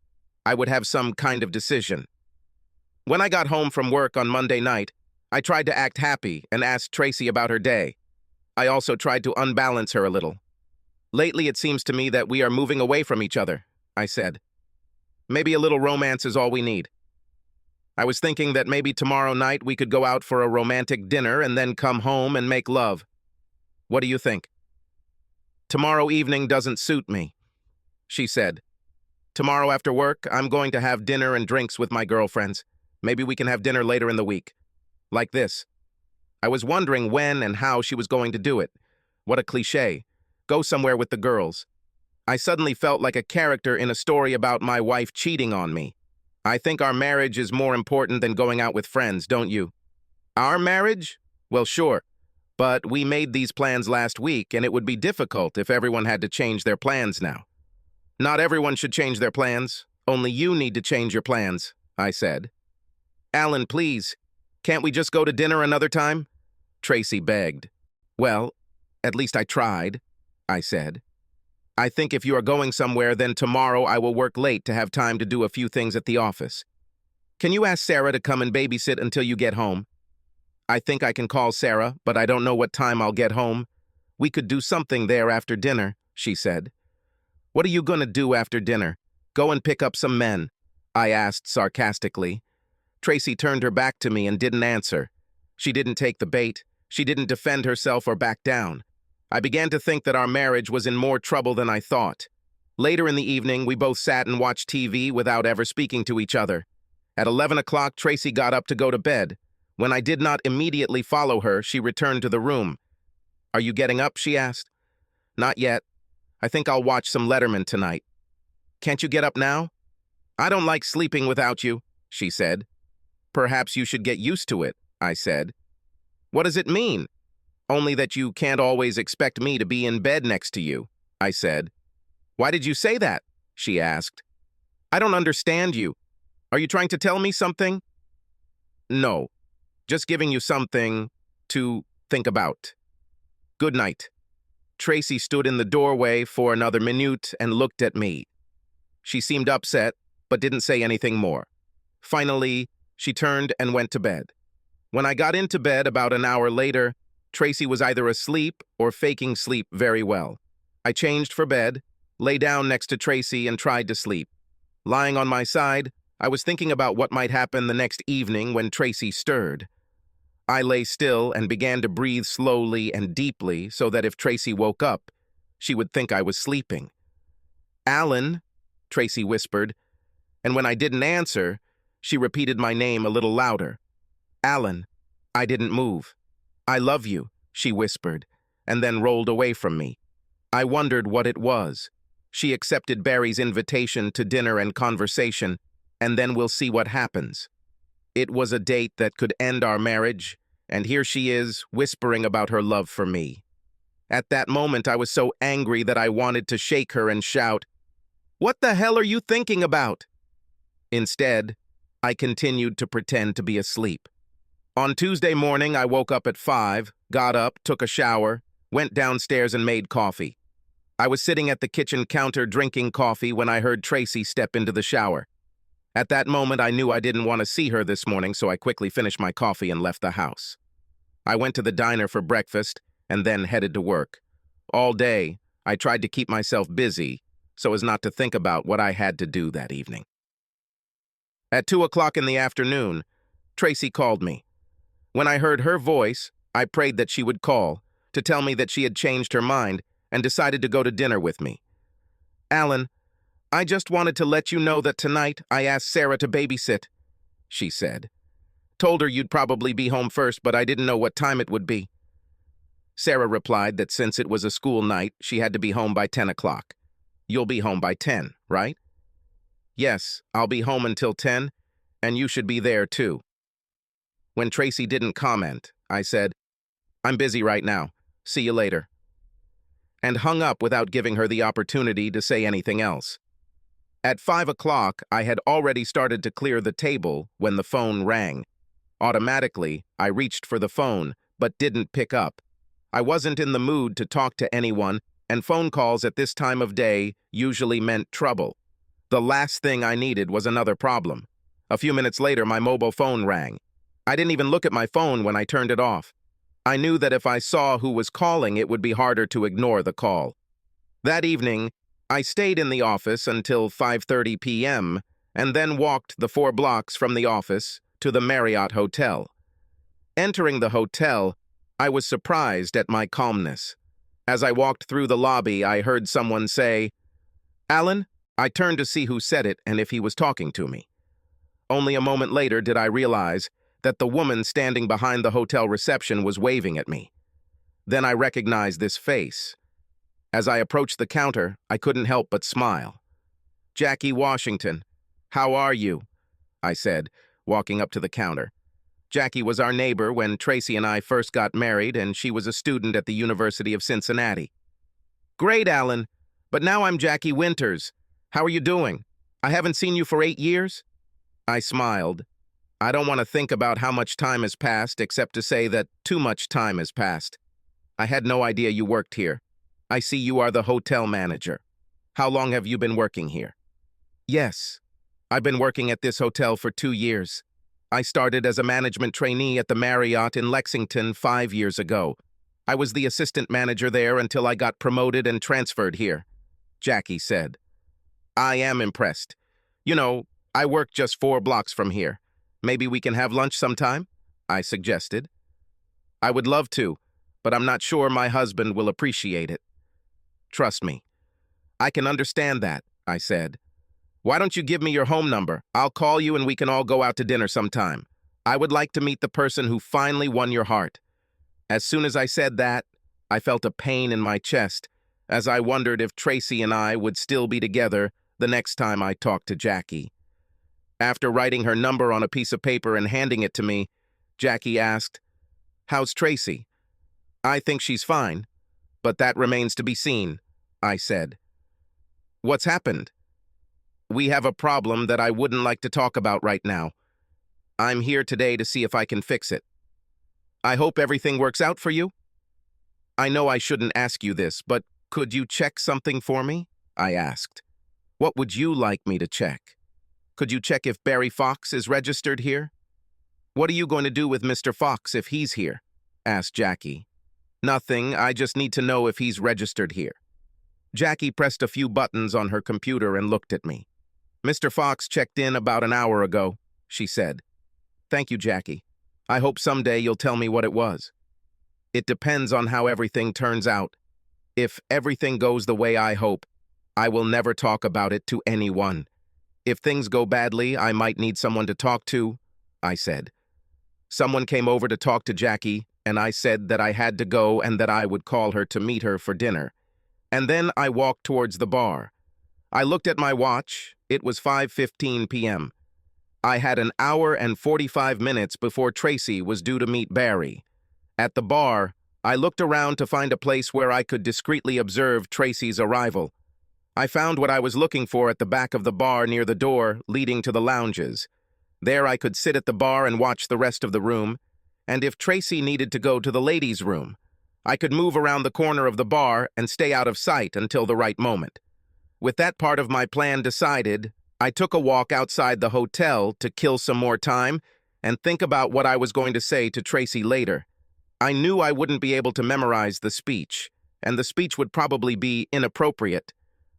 I would have some kind of decision. When I got home from work on Monday night, I tried to act happy and asked Tracy about her day. I also tried to unbalance her a little. Lately, it seems to me that we are moving away from each other, I said. Maybe a little romance is all we need. I was thinking that maybe tomorrow night we could go out for a romantic dinner and then come home and make love. What do you think? Tomorrow evening doesn't suit me, she said. Tomorrow after work, I'm going to have dinner and drinks with my girlfriends. Maybe we can have dinner later in the week. Like this. I was wondering when and how she was going to do it. What a cliché. Go somewhere with the girls. I suddenly felt like a character in a story about my wife cheating on me. I think our marriage is more important than going out with friends, don't you? Our marriage? Well, sure. But we made these plans last week, and it would be difficult if everyone had to change their plans now. Not everyone should change their plans. Only you need to change your plans, I said. Alan, please. Can't we just go to dinner another time? Tracy begged. Well, at least I tried, I said. I think if you are going somewhere, then tomorrow I will work late to have time to do a few things at the office. Can you ask Sarah to come and babysit until you get home? I think I can call Sarah, but I don't know what time I'll get home. We could do something there after dinner, she said. What are you going to do after dinner? Go and pick up some men, I asked sarcastically. Tracy turned her back to me and didn't answer. She didn't take the bait. She didn't defend herself or back down. I began to think that our marriage was in more trouble than I thought. Later in the evening, we both sat and watched TV without ever speaking to each other. At 11 o'clock, Tracy got up to go to bed. When I did not immediately follow her, she returned to the room. Are you getting up? She asked. Not yet. I think I'll watch some Letterman tonight. Can't you get up now? I don't like sleeping without you, she said. Perhaps you should get used to it, I said. What does it mean? Only that you can't always expect me to be in bed next to you, I said. Why did you say that? She asked. I don't understand you. Are you trying to tell me something? No, just giving you something to think about. Good night. Tracy stood in the doorway for another minute and looked at me. She seemed upset, but didn't say anything more. Finally, she turned and went to bed. When I got into bed about an hour later, Tracy was either asleep or faking sleep very well. I changed for bed, lay down next to Tracy, and tried to sleep. Lying on my side, I was thinking about what might happen the next evening when Tracy stirred. I lay still and began to breathe slowly and deeply so that if Tracy woke up, she would think I was sleeping. Alan, Tracy whispered, and when I didn't answer, she repeated my name a little louder. Alan. I didn't move. I love you, she whispered, and then rolled away from me. I wondered what it was. She accepted Barry's invitation to dinner and conversation, and then we'll see what happens. It was a date that could end our marriage, and here she is, whispering about her love for me. At that moment, I was so angry that I wanted to shake her and shout, "What the hell are you thinking about?" Instead, I continued to pretend to be asleep. On Tuesday morning, I woke up at 5, got up, took a shower, went downstairs and made coffee. I was sitting at the kitchen counter drinking coffee when I heard Tracy step into the shower. At that moment, I knew I didn't want to see her this morning, so I quickly finished my coffee and left the house. I went to the diner for breakfast and then headed to work. All day, I tried to keep myself busy so as not to think about what I had to do that evening. At 2 o'clock in the afternoon, Tracy called me. When I heard her voice, I prayed that she would call to tell me that she had changed her mind and decided to go to dinner with me. "Alan, I just wanted to let you know that tonight I asked Sarah to babysit," she said. "Told her you'd probably be home first, but I didn't know what time it would be." Sarah replied that since it was a school night, she had to be home by 10 o'clock. "You'll be home by 10, right?" "Yes, I'll be home until 10, and you should be there too." When Tracy didn't comment, I said, "I'm busy right now. See you later," and hung up without giving her the opportunity to say anything else. At 5 o'clock, I had already started to clear the table when the phone rang. Automatically, I reached for the phone, but didn't pick up. I wasn't in the mood to talk to anyone, and phone calls at this time of day usually meant trouble. The last thing I needed was another problem. A few minutes later, my mobile phone rang. I didn't even look at my phone when I turned it off. I knew that if I saw who was calling, it would be harder to ignore the call. That evening, I stayed in the office until 5:30 p.m. and then walked the 4 blocks from the office to the Marriott Hotel. Entering the hotel, I was surprised at my calmness. As I walked through the lobby, I heard someone say, "Alan?" I turned to see who said it and if he was talking to me. Only a moment later did I realize that the woman standing behind the hotel reception was waving at me. Then I recognized this face. As I approached the counter, I couldn't help but smile. "Jackie Washington, how are you?" I said, walking up to the counter. Jackie was our neighbor when Tracy and I first got married, and she was a student at the University of Cincinnati. "Great, Alan, but now I'm Jackie Winters. How are you doing? I haven't seen you for 8 years?" I smiled. I don't want to think about how much time has passed, except to say that too much time has passed. I had no idea you worked here. I see you are the hotel manager. How long have you been working here? Yes, I've been working at this hotel for 2 years. I started as a management trainee at the Marriott in Lexington 5 years ago. I was the assistant manager there until I got promoted and transferred here," Jackie said. "I am impressed. You know, I work just 4 blocks from here. Maybe we can have lunch sometime?" I suggested. "I would love to, but I'm not sure my husband will appreciate it." "Trust me. I can understand that," I said. "Why don't you give me your home number? I'll call you and we can all go out to dinner sometime. I would like to meet the person who finally won your heart." As soon as I said that, I felt a pain in my chest, as I wondered if Tracy and I would still be together the next time I talked to Jackie. After writing her number on a piece of paper and handing it to me, Jackie asked, "How's Tracy?" "I think she's fine, but that remains to be seen," I said. "What's happened?" "We have a problem that I wouldn't like to talk about right now. I'm here today to see if I can fix it. I hope everything works out for you." "I know I shouldn't ask you this, but could you check something for me?" I asked. "What would you like me to check? Could you check if Barry Fox is registered here?" "What are you going to do with Mr. Fox if he's here?" asked Jackie. "Nothing, I just need to know if he's registered here." Jackie pressed a few buttons on her computer and looked at me. "Mr. Fox checked in about an hour ago," she said. "Thank you, Jackie. I hope someday you'll tell me what it was." "It depends on how everything turns out. If everything goes the way I hope, I will never talk about it to anyone. If things go badly, I might need someone to talk to," I said. Someone came over to talk to Jackie, and I said that I had to go and that I would call her to meet her for dinner. And then I walked towards the bar. I looked at my watch. It was 5:15 p.m. I had an hour and 45 minutes before Tracy was due to meet Barry. At the bar, I looked around to find a place where I could discreetly observe Tracy's arrival. I found what I was looking for at the back of the bar near the door leading to the lounges. There I could sit at the bar and watch the rest of the room, and if Tracy needed to go to the ladies' room, I could move around the corner of the bar and stay out of sight until the right moment. With that part of my plan decided, I took a walk outside the hotel to kill some more time and think about what I was going to say to Tracy later. I knew I wouldn't be able to memorize the speech, and the speech would probably be inappropriate,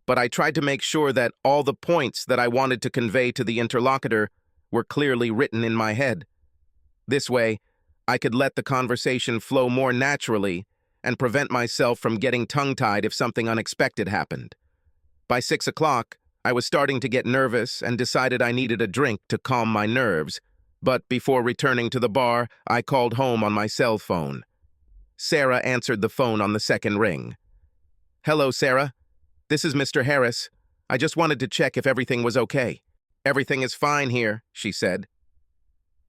but I tried to make sure that all the points that I wanted to convey to the interlocutor were clearly written in my head. This way, I could let the conversation flow more naturally and prevent myself from getting tongue-tied if something unexpected happened. By 6 o'clock, I was starting to get nervous and decided I needed a drink to calm my nerves, but before returning to the bar, I called home on my cell phone. Sarah answered the phone on the second ring. "Hello, Sarah. This is Mr. Harris. I just wanted to check if everything was okay." "Everything is fine here," she said.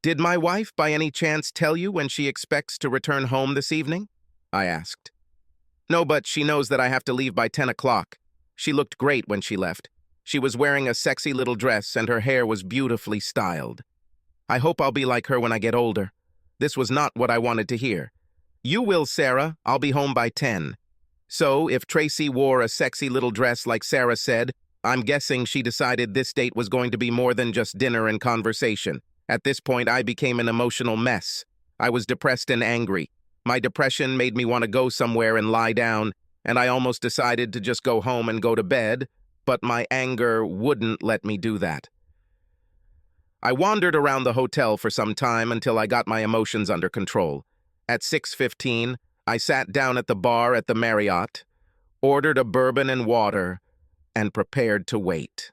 "Did my wife by any chance tell you when she expects to return home this evening?" I asked. "No, but she knows that I have to leave by 10 o'clock. She looked great when she left. She was wearing a sexy little dress and her hair was beautifully styled. I hope I'll be like her when I get older." This was not what I wanted to hear. "You will, Sarah. I'll be home by 10. So, if Tracy wore a sexy little dress like Sarah said, I'm guessing she decided this date was going to be more than just dinner and conversation. At this point, I became an emotional mess. I was depressed and angry. My depression made me want to go somewhere and lie down, and I almost decided to just go home and go to bed, but my anger wouldn't let me do that. I wandered around the hotel for some time until I got my emotions under control. At 6:15, I sat down at the bar at the Marriott, ordered a bourbon and water, and prepared to wait.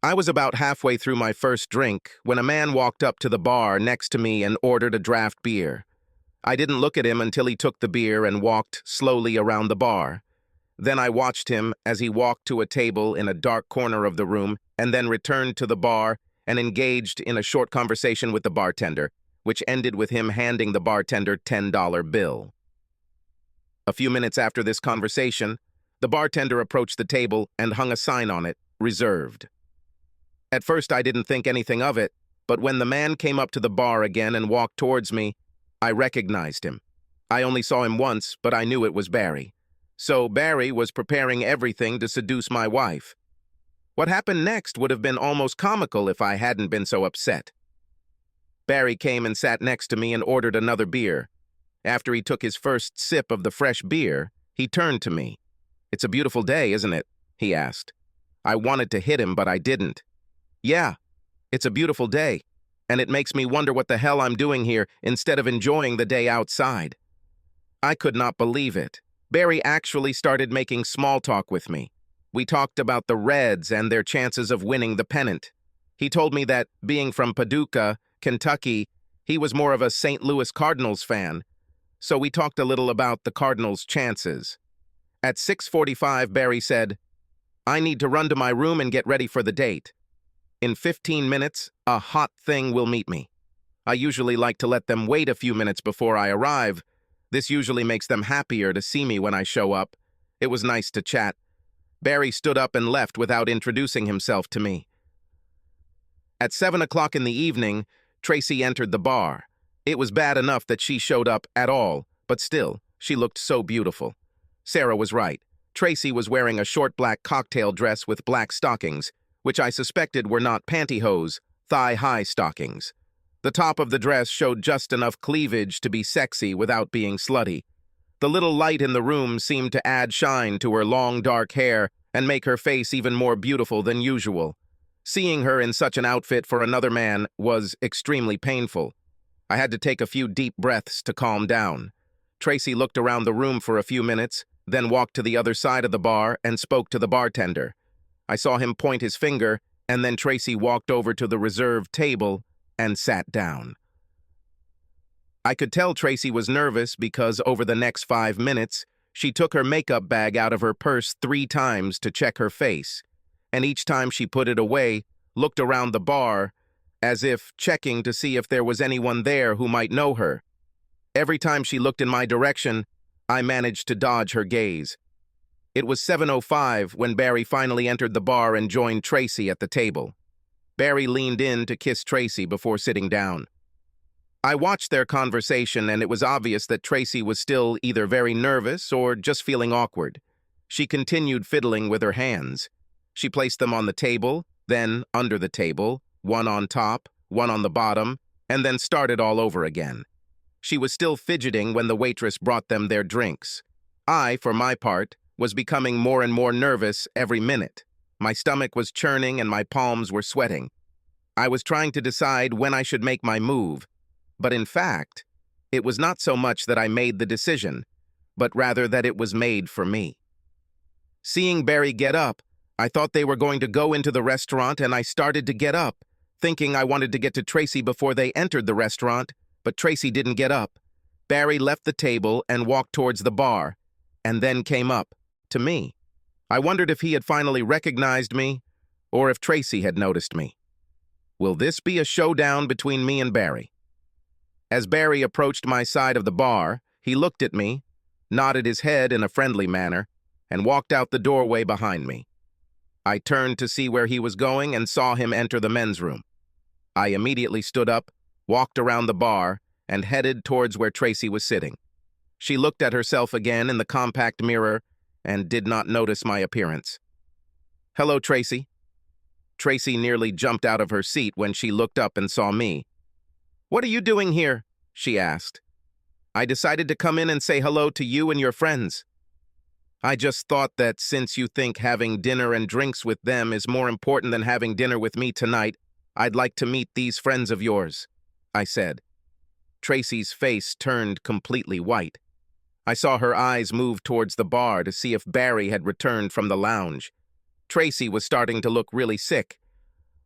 I was about halfway through my first drink when a man walked up to the bar next to me and ordered a draft beer. I didn't look at him until he took the beer and walked slowly around the bar. Then I watched him as he walked to a table in a dark corner of the room and then returned to the bar and engaged in a short conversation with the bartender, which ended with him handing the bartender $10 bill. A few minutes after this conversation, the bartender approached the table and hung a sign on it, "Reserved." At first, I didn't think anything of it, but when the man came up to the bar again and walked towards me, I recognized him. I only saw him once, but I knew it was Barry. So Barry was preparing everything to seduce my wife. What happened next would have been almost comical if I hadn't been so upset. Barry came and sat next to me and ordered another beer. After he took his first sip of the fresh beer, he turned to me. "It's a beautiful day, isn't it?" he asked. I wanted to hit him, but I didn't. "Yeah, it's a beautiful day, and it makes me wonder what the hell I'm doing here instead of enjoying the day outside." I could not believe it. Barry actually started making small talk with me. We talked about the Reds and their chances of winning the pennant. He told me that, being from Paducah, Kentucky, he was more of a St. Louis Cardinals fan, so we talked a little about the Cardinals' chances. At 6:45, Barry said, "I need to run to my room and get ready for the date. In 15 minutes, a hot thing will meet me. I usually like to let them wait a few minutes before I arrive. This usually makes them happier to see me when I show up. It was nice to chat." Barry stood up and left without introducing himself to me. At 7 o'clock in the evening, Tracy entered the bar. It was bad enough that she showed up at all, but still, she looked so beautiful. Sarah was right. Tracy was wearing a short black cocktail dress with black stockings, which I suspected were not pantyhose, thigh-high stockings. The top of the dress showed just enough cleavage to be sexy without being slutty. The little light in the room seemed to add shine to her long dark hair and make her face even more beautiful than usual. Seeing her in such an outfit for another man was extremely painful. I had to take a few deep breaths to calm down. Tracy looked around the room for a few minutes, then walked to the other side of the bar and spoke to the bartender. I saw him point his finger, and then Tracy walked over to the reserved table and sat down. I could tell Tracy was nervous because over the next 5 minutes, she took her makeup bag out of her purse 3 times to check her face, and each time she put it away, looked around the bar, as if checking to see if there was anyone there who might know her. Every time she looked in my direction, I managed to dodge her gaze. It was 7:05 when Barry finally entered the bar and joined Tracy at the table. Barry leaned in to kiss Tracy before sitting down. I watched their conversation, and it was obvious that Tracy was still either very nervous or just feeling awkward. She continued fiddling with her hands. She placed them on the table, then under the table, one on top, one on the bottom, and then started all over again. She was still fidgeting when the waitress brought them their drinks. I, for my part, was becoming more and more nervous every minute. My stomach was churning and my palms were sweating. I was trying to decide when I should make my move, but in fact, it was not so much that I made the decision, but rather that it was made for me. Seeing Barry get up, I thought they were going to go into the restaurant, and I started to get up, thinking I wanted to get to Tracy before they entered the restaurant, but Tracy didn't get up. Barry left the table and walked towards the bar, and then came up to me. I wondered if he had finally recognized me, or if Tracy had noticed me. Will this be a showdown between me and Barry? As Barry approached my side of the bar, he looked at me, nodded his head in a friendly manner, and walked out the doorway behind me. I turned to see where he was going and saw him enter the men's room. I immediately stood up, walked around the bar, and headed towards where Tracy was sitting. She looked at herself again in the compact mirror and did not notice my appearance. "Hello, Tracy." Tracy nearly jumped out of her seat when she looked up and saw me. "What are you doing here?" she asked. "I decided to come in and say hello to you and your friends. I just thought that since you think having dinner and drinks with them is more important than having dinner with me tonight, I'd like to meet these friends of yours," I said. Tracy's face turned completely white. I saw her eyes move towards the bar to see if Barry had returned from the lounge. Tracy was starting to look really sick.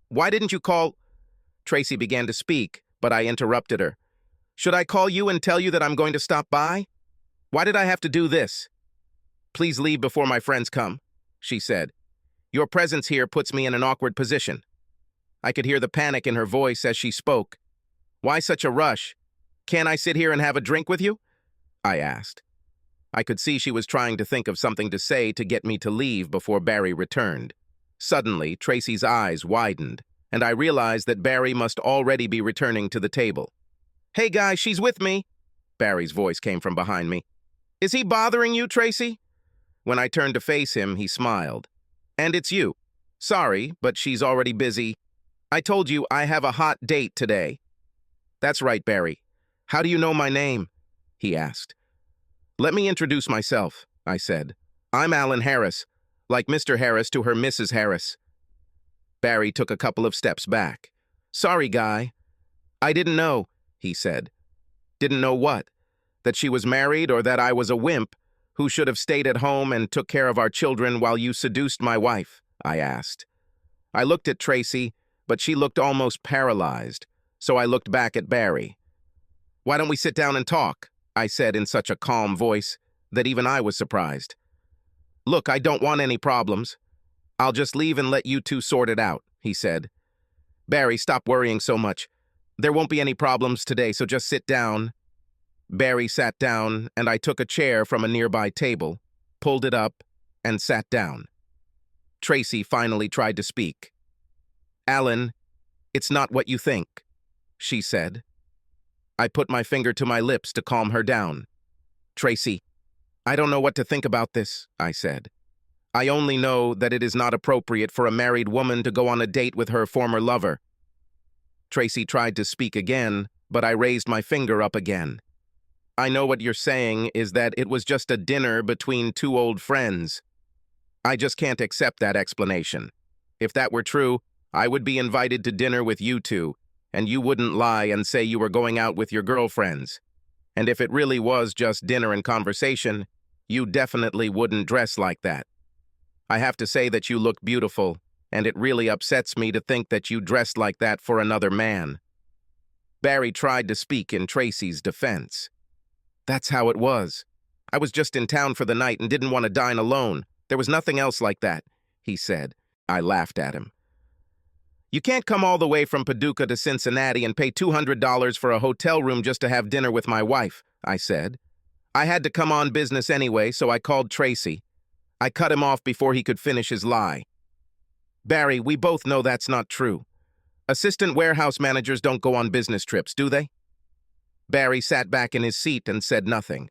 "Why didn't you call—" Tracy began to speak, but I interrupted her. "Should I call you and tell you that I'm going to stop by? Why did I have to do this?" "Please leave before my friends come," she said. "Your presence here puts me in an awkward position." I could hear the panic in her voice as she spoke. "Why such a rush? Can't I sit here and have a drink with you?" I asked. I could see she was trying to think of something to say to get me to leave before Barry returned. Suddenly, Tracy's eyes widened, and I realized that Barry must already be returning to the table. "Hey guys, she's with me!" Barry's voice came from behind me. "Is he bothering you, Tracy?" When I turned to face him, he smiled. "And it's you. Sorry, but she's already busy. I told you I have a hot date today." "That's right, Barry. How do you know my name?" he asked. "Let me introduce myself," I said. "I'm Alan Harris, like Mr. Harris to her Mrs. Harris." Barry took a couple of steps back. "Sorry, guy. I didn't know," he said. "Didn't know what? That she was married, or that I was a wimp who should have stayed at home and took care of our children while you seduced my wife?" I asked. I looked at Tracy, but she looked almost paralyzed, so I looked back at Barry. "Why don't we sit down and talk?" I said in such a calm voice that even I was surprised. "Look, I don't want any problems. I'll just leave and let you two sort it out," he said. "Barry, stop worrying so much. There won't be any problems today, so just sit down." Barry sat down, and I took a chair from a nearby table, pulled it up, and sat down. Tracy finally tried to speak. "Alan, it's not what you think," she said. I put my finger to my lips to calm her down. "Tracy, I don't know what to think about this," I said. "I only know that it is not appropriate for a married woman to go on a date with her former lover." Tracy tried to speak again, but I raised my finger up again. "I know what you're saying is that it was just a dinner between two old friends. I just can't accept that explanation. If that were true, I would be invited to dinner with you two, and you wouldn't lie and say you were going out with your girlfriends. And if it really was just dinner and conversation, you definitely wouldn't dress like that. I have to say that you look beautiful, and it really upsets me to think that you dressed like that for another man." Barry tried to speak in Tracy's defense. "That's how it was. I was just in town for the night and didn't want to dine alone. There was nothing else like that," he said. I laughed at him. "You can't come all the way from Paducah to Cincinnati and pay $200 for a hotel room just to have dinner with my wife," I said. I had to come on business anyway, so I called Tracy. I cut him off before he could finish his lie. "Barry, we both know that's not true. Assistant warehouse managers don't go on business trips, do they?" Barry sat back in his seat and said nothing.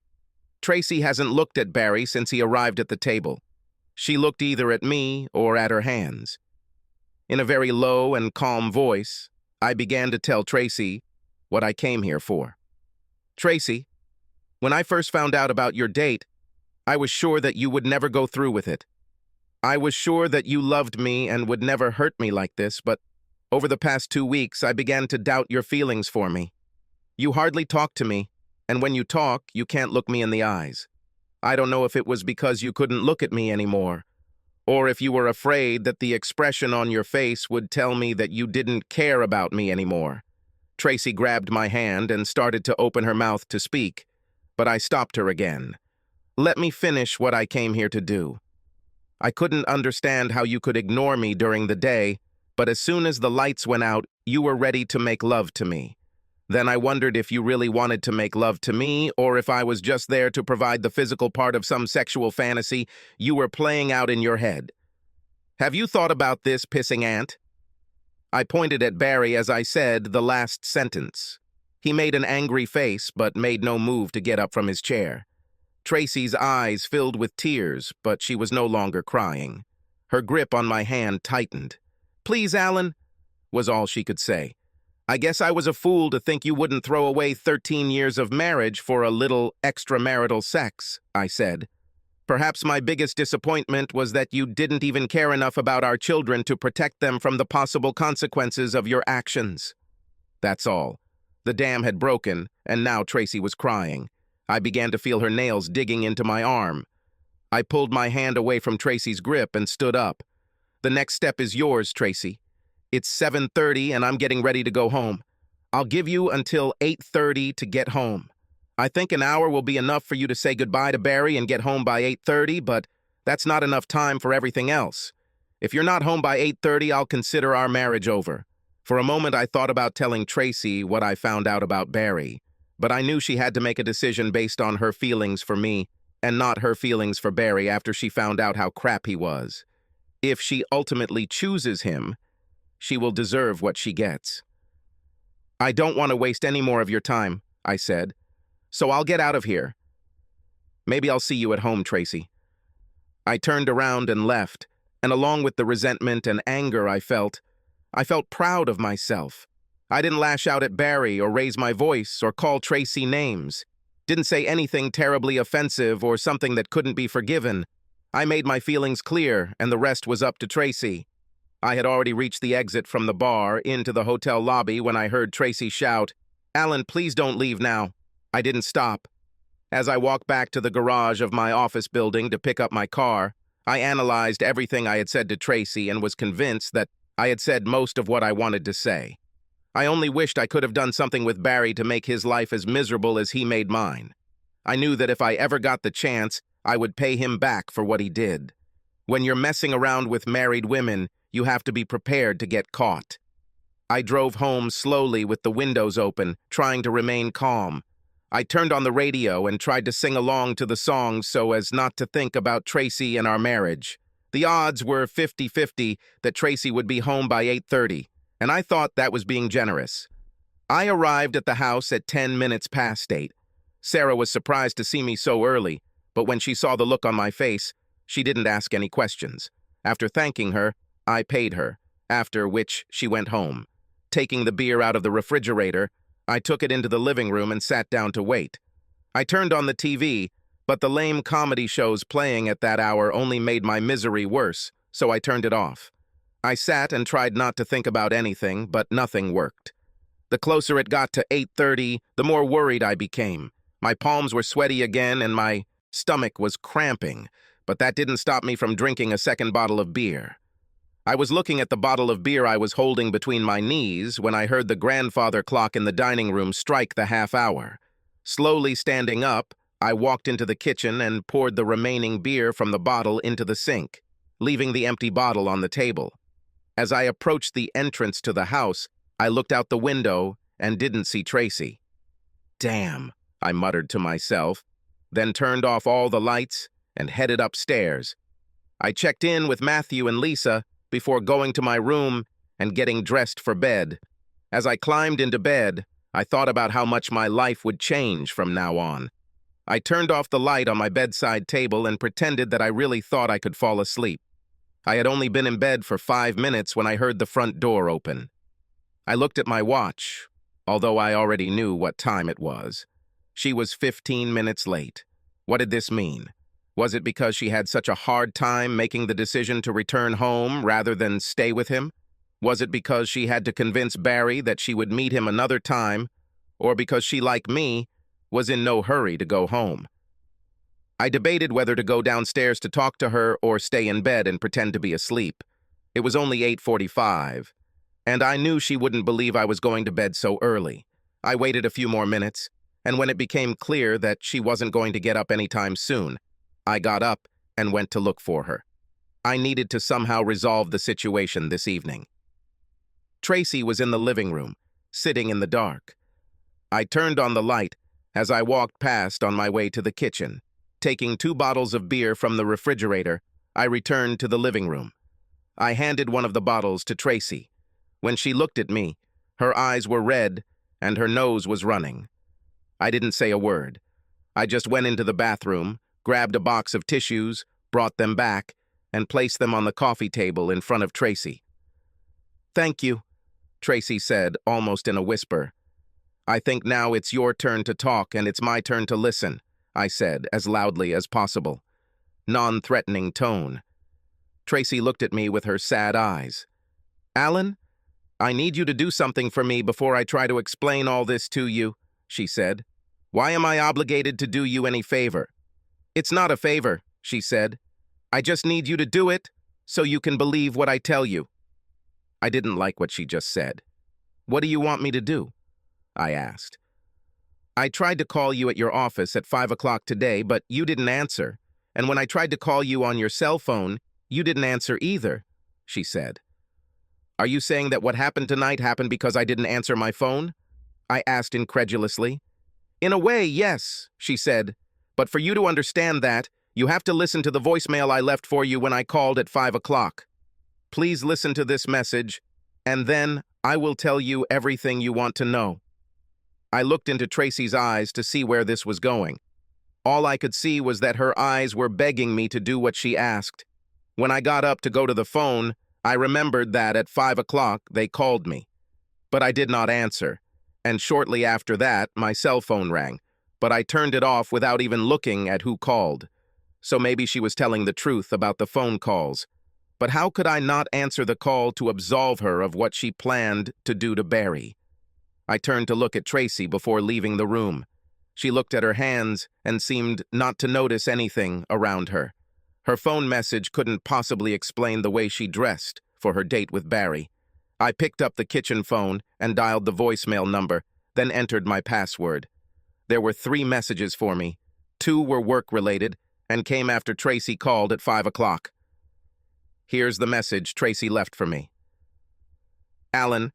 Tracy hasn't looked at Barry since he arrived at the table. She looked either at me or at her hands. In a very low and calm voice, I began to tell Tracy what I came here for. Tracy, when I first found out about your date, I was sure that you would never go through with it. I was sure that you loved me and would never hurt me like this, but over the past 2 weeks, I began to doubt your feelings for me. You hardly talk to me, and when you talk, you can't look me in the eyes. I don't know if it was because you couldn't look at me anymore, or if you were afraid that the expression on your face would tell me that you didn't care about me anymore. Tracy grabbed my hand and started to open her mouth to speak, but I stopped her again. Let me finish what I came here to do. I couldn't understand how you could ignore me during the day, but as soon as the lights went out, you were ready to make love to me. Then I wondered if you really wanted to make love to me, or if I was just there to provide the physical part of some sexual fantasy you were playing out in your head. Have you thought about this, pissing ant? I pointed at Barry as I said the last sentence. He made an angry face, but made no move to get up from his chair. Tracy's eyes filled with tears, but she was no longer crying. Her grip on my hand tightened. "Please, Alan," was all she could say. "I guess I was a fool to think you wouldn't throw away 13 years of marriage for a little extramarital sex," I said. "Perhaps my biggest disappointment was that you didn't even care enough about our children to protect them from the possible consequences of your actions." That's all. The dam had broken, and now Tracy was crying. I began to feel her nails digging into my arm. I pulled my hand away from Tracy's grip and stood up. "The next step is yours, Tracy. It's 7:30 and I'm getting ready to go home. I'll give you until 8:30 to get home. I think an hour will be enough for you to say goodbye to Barry and get home by 8:30, but that's not enough time for everything else. If you're not home by 8:30, I'll consider our marriage over." For a moment, I thought about telling Tracy what I found out about Barry, but I knew she had to make a decision based on her feelings for me and not her feelings for Barry after she found out how crap he was. If she ultimately chooses him, she will deserve what she gets. "I don't want to waste any more of your time," I said, "so I'll get out of here. Maybe I'll see you at home, Tracy." I turned around and left, and along with the resentment and anger I felt proud of myself. I didn't lash out at Barry or raise my voice or call Tracy names. Didn't say anything terribly offensive or something that couldn't be forgiven. I made my feelings clear, and the rest was up to Tracy. I had already reached the exit from the bar into the hotel lobby when I heard Tracy shout, "Alan, please don't leave now." I didn't stop. As I walked back to the garage of my office building to pick up my car, I analyzed everything I had said to Tracy and was convinced that I had said most of what I wanted to say. I only wished I could have done something with Barry to make his life as miserable as he made mine. I knew that if I ever got the chance, I would pay him back for what he did. When you're messing around with married women, you have to be prepared to get caught. I drove home slowly with the windows open, trying to remain calm. I turned on the radio and tried to sing along to the songs so as not to think about Tracy and our marriage. The odds were 50-50 that Tracy would be home by 8:30, and I thought that was being generous. I arrived at the house at 10 minutes past 8. Sarah was surprised to see me so early, but when she saw the look on my face, she didn't ask any questions. After thanking her, I paid her, after which she went home. Taking the beer out of the refrigerator, I took it into the living room and sat down to wait. I turned on the TV, but the lame comedy shows playing at that hour only made my misery worse, so I turned it off. I sat and tried not to think about anything, but nothing worked. The closer it got to 8:30, the more worried I became. My palms were sweaty again and my stomach was cramping, but that didn't stop me from drinking a second bottle of beer. I was looking at the bottle of beer I was holding between my knees when I heard the grandfather clock in the dining room strike the half hour. Slowly standing up, I walked into the kitchen and poured the remaining beer from the bottle into the sink, leaving the empty bottle on the table. As I approached the entrance to the house, I looked out the window and didn't see Tracy. "Damn," I muttered to myself, then turned off all the lights and headed upstairs. I checked in with Matthew and Lisa before going to my room and getting dressed for bed. As I climbed into bed, I thought about how much my life would change from now on. I turned off the light on my bedside table and pretended that I really thought I could fall asleep. I had only been in bed for 5 minutes when I heard the front door open. I looked at my watch, although I already knew what time it was. She was 15 minutes late. What did this mean? Was it because she had such a hard time making the decision to return home rather than stay with him? Was it because she had to convince Barry that she would meet him another time, or because she, like me, was in no hurry to go home? I debated whether to go downstairs to talk to her or stay in bed and pretend to be asleep. It was only 8:45, and I knew she wouldn't believe I was going to bed so early. I waited a few more minutes, and when it became clear that she wasn't going to get up anytime soon, I got up and went to look for her. I needed to somehow resolve the situation this evening. Tracy was in the living room, sitting in the dark. I turned on the light as I walked past on my way to the kitchen. Taking 2 bottles of beer from the refrigerator, I returned to the living room. I handed one of the bottles to Tracy. When she looked at me, her eyes were red and her nose was running. I didn't say a word. I just went into the bathroom, grabbed a box of tissues, brought them back, and placed them on the coffee table in front of Tracy. "Thank you," Tracy said, almost in a whisper. "I think now it's your turn to talk and it's my turn to listen," I said as loudly as possible. Non-threatening tone. Tracy looked at me with her sad eyes. "Alan, I need you to do something for me before I try to explain all this to you," she said. "Why am I obligated to do you any favor?" "It's not a favor," she said. "I just need you to do it so you can believe what I tell you." I didn't like what she just said. "What do you want me to do?" I asked. "I tried to call you at your office at 5 o'clock today, but you didn't answer. And when I tried to call you on your cell phone, you didn't answer either," she said. "Are you saying that what happened tonight happened because I didn't answer my phone?" I asked incredulously. "In a way, yes," she said. "But for you to understand that, you have to listen to the voicemail I left for you when I called at 5 o'clock. Please listen to this message, and then I will tell you everything you want to know." I looked into Tracy's eyes to see where this was going. All I could see was that her eyes were begging me to do what she asked. When I got up to go to the phone, I remembered that at 5 o'clock they called me. But I did not answer, and shortly after that, my cell phone rang, but I turned it off without even looking at who called. So maybe she was telling the truth about the phone calls. But how could I not answer the call to absolve her of what she planned to do to Barry? I turned to look at Tracy before leaving the room. She looked at her hands and seemed not to notice anything around her. Her phone message couldn't possibly explain the way she dressed for her date with Barry. I picked up the kitchen phone and dialed the voicemail number, then entered my password. There were 3 messages for me. 2 were work-related and came after Tracy called at 5 o'clock. Here's the message Tracy left for me. "Alan,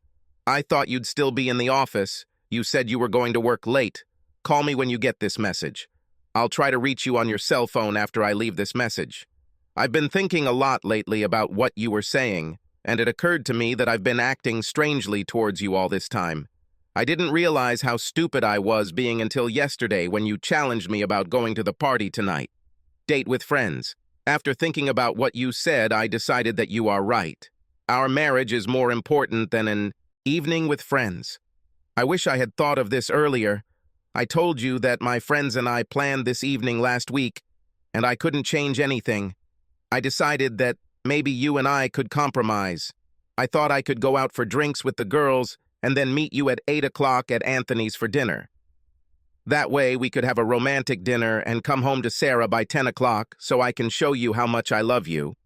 I thought you'd still be in the office. You said you were going to work late. Call me when you get this message. I'll try to reach you on your cell phone after I leave this message. I've been thinking a lot lately about what you were saying, and it occurred to me that I've been acting strangely towards you all this time. I didn't realize how stupid I was being until yesterday when you challenged me about going to the party tonight. Date with friends. After thinking about what you said, I decided that you are right. Our marriage is more important than an evening with friends. I wish I had thought of this earlier. I told you that my friends and I planned this evening last week, and I couldn't change anything. I decided that maybe you and I could compromise. I thought I could go out for drinks with the girls and then meet you at 8 o'clock at Anthony's for dinner. That way we could have a romantic dinner and come home to Sarah by 10 o'clock so I can show you how much I love you.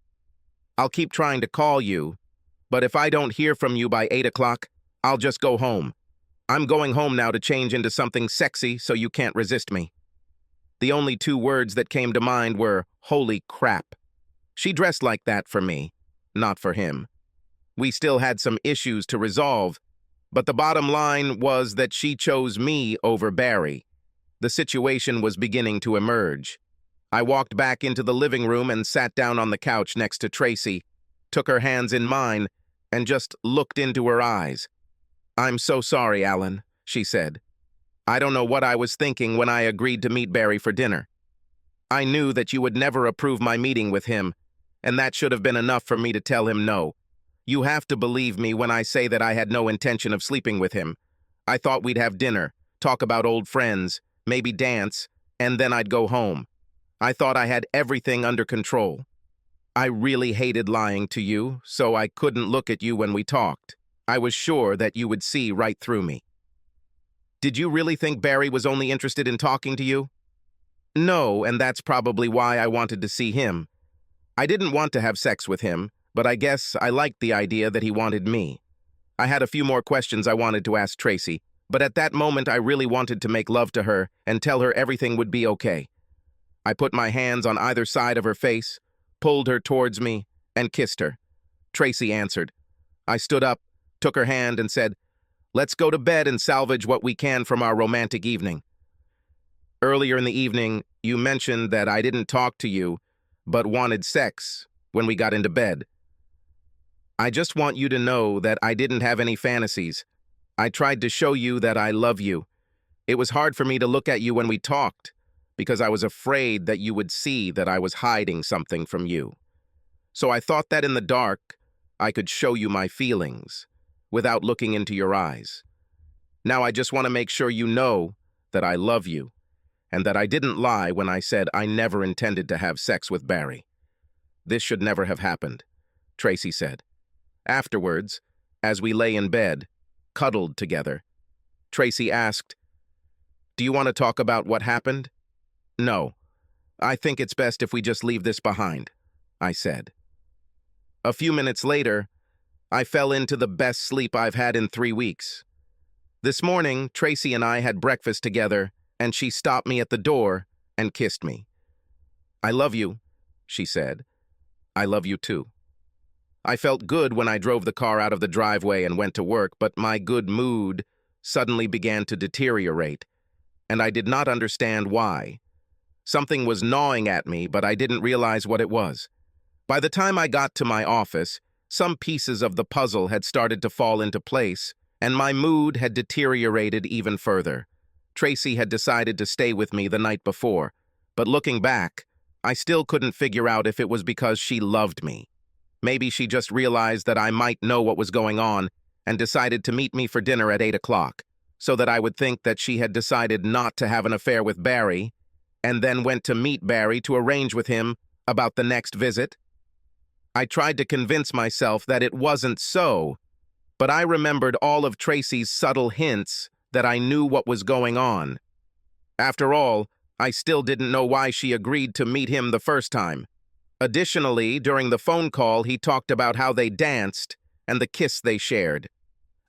I'll keep trying to call you, but if I don't hear from you by 8 o'clock, I'll just go home. I'm going home now to change into something sexy so you can't resist me." The only 2 words that came to mind were, "Holy crap." She dressed like that for me, not for him. We still had some issues to resolve, but the bottom line was that she chose me over Barry. The situation was beginning to emerge. I walked back into the living room and sat down on the couch next to Tracy, took her hands in mine, and just looked into her eyes. "I'm so sorry, Alan," she said. "I don't know what I was thinking when I agreed to meet Barry for dinner. I knew that you would never approve my meeting with him, and that should have been enough for me to tell him no. You have to believe me when I say that I had no intention of sleeping with him. I thought we'd have dinner, talk about old friends, maybe dance, and then I'd go home. I thought I had everything under control. I really hated lying to you, so I couldn't look at you when we talked. I was sure that you would see right through me. Did you really think Barry was only interested in talking to you? No, and that's probably why I wanted to see him. I didn't want to have sex with him, but I guess I liked the idea that he wanted me. I had a few more questions I wanted to ask Tracy, but at that moment I really wanted to make love to her and tell her everything would be okay. I put my hands on either side of her face, pulled her towards me, and kissed her. Tracy answered. I stood up, took her hand, and said, "Let's go to bed and salvage what we can from our romantic evening." Earlier in the evening, you mentioned that I didn't talk to you, but wanted sex when we got into bed. I just want you to know that I didn't have any fantasies. I tried to show you that I love you. It was hard for me to look at you when we talked, because I was afraid that you would see that I was hiding something from you. So I thought that in the dark, I could show you my feelings, without looking into your eyes. Now I just want to make sure you know that I love you, and that I didn't lie when I said I never intended to have sex with Barry. This should never have happened, Tracy said. Afterwards, as we lay in bed, cuddled together, Tracy asked, "Do you want to talk about what happened?" "No. I think it's best if we just leave this behind," I said. A few minutes later, I fell into the best sleep I've had in 3 weeks. This morning, Tracy and I had breakfast together, and she stopped me at the door and kissed me. "I love you," she said. "I love you too." I felt good when I drove the car out of the driveway and went to work, but my good mood suddenly began to deteriorate, and I did not understand why. Something was gnawing at me, but I didn't realize what it was. By the time I got to my office, some pieces of the puzzle had started to fall into place, and my mood had deteriorated even further. Tracy had decided to stay with me the night before, but looking back, I still couldn't figure out if it was because she loved me. Maybe she just realized that I might know what was going on and decided to meet me for dinner at 8 o'clock, so that I would think that she had decided not to have an affair with Barry, and then went to meet Barry to arrange with him about the next visit. I tried to convince myself that it wasn't so, but I remembered all of Tracy's subtle hints that I knew what was going on. After all, I still didn't know why she agreed to meet him the first time. Additionally, during the phone call, he talked about how they danced and the kiss they shared.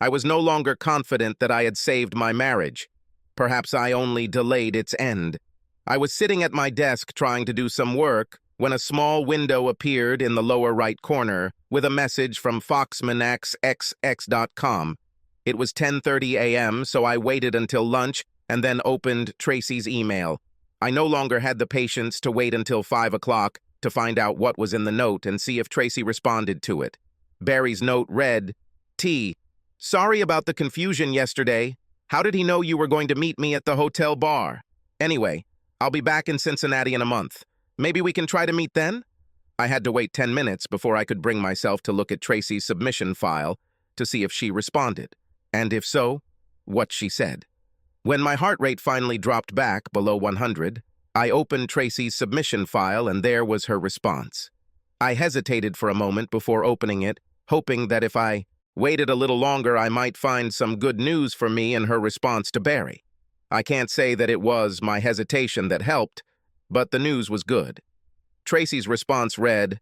I was no longer confident that I had saved my marriage. Perhaps I only delayed its end. I was sitting at my desk trying to do some work when a small window appeared in the lower right corner with a message from foxmanxxx.com. It was 10:30 a.m., so I waited until lunch and then opened Tracy's email. I no longer had the patience to wait until 5 o'clock to find out what was in the note and see if Tracy responded to it. Barry's note read, "T. Sorry about the confusion yesterday. How did he know you were going to meet me at the hotel bar? Anyway, I'll be back in Cincinnati in a month. Maybe we can try to meet then?" I had to wait 10 minutes before I could bring myself to look at Tracy's submission file to see if she responded, and if so, what she said. When my heart rate finally dropped back below 100, I opened Tracy's submission file and there was her response. I hesitated for a moment before opening it, hoping that if I waited a little longer I might find some good news for me in her response to Barry. I can't say that it was my hesitation that helped, but the news was good. Tracy's response read,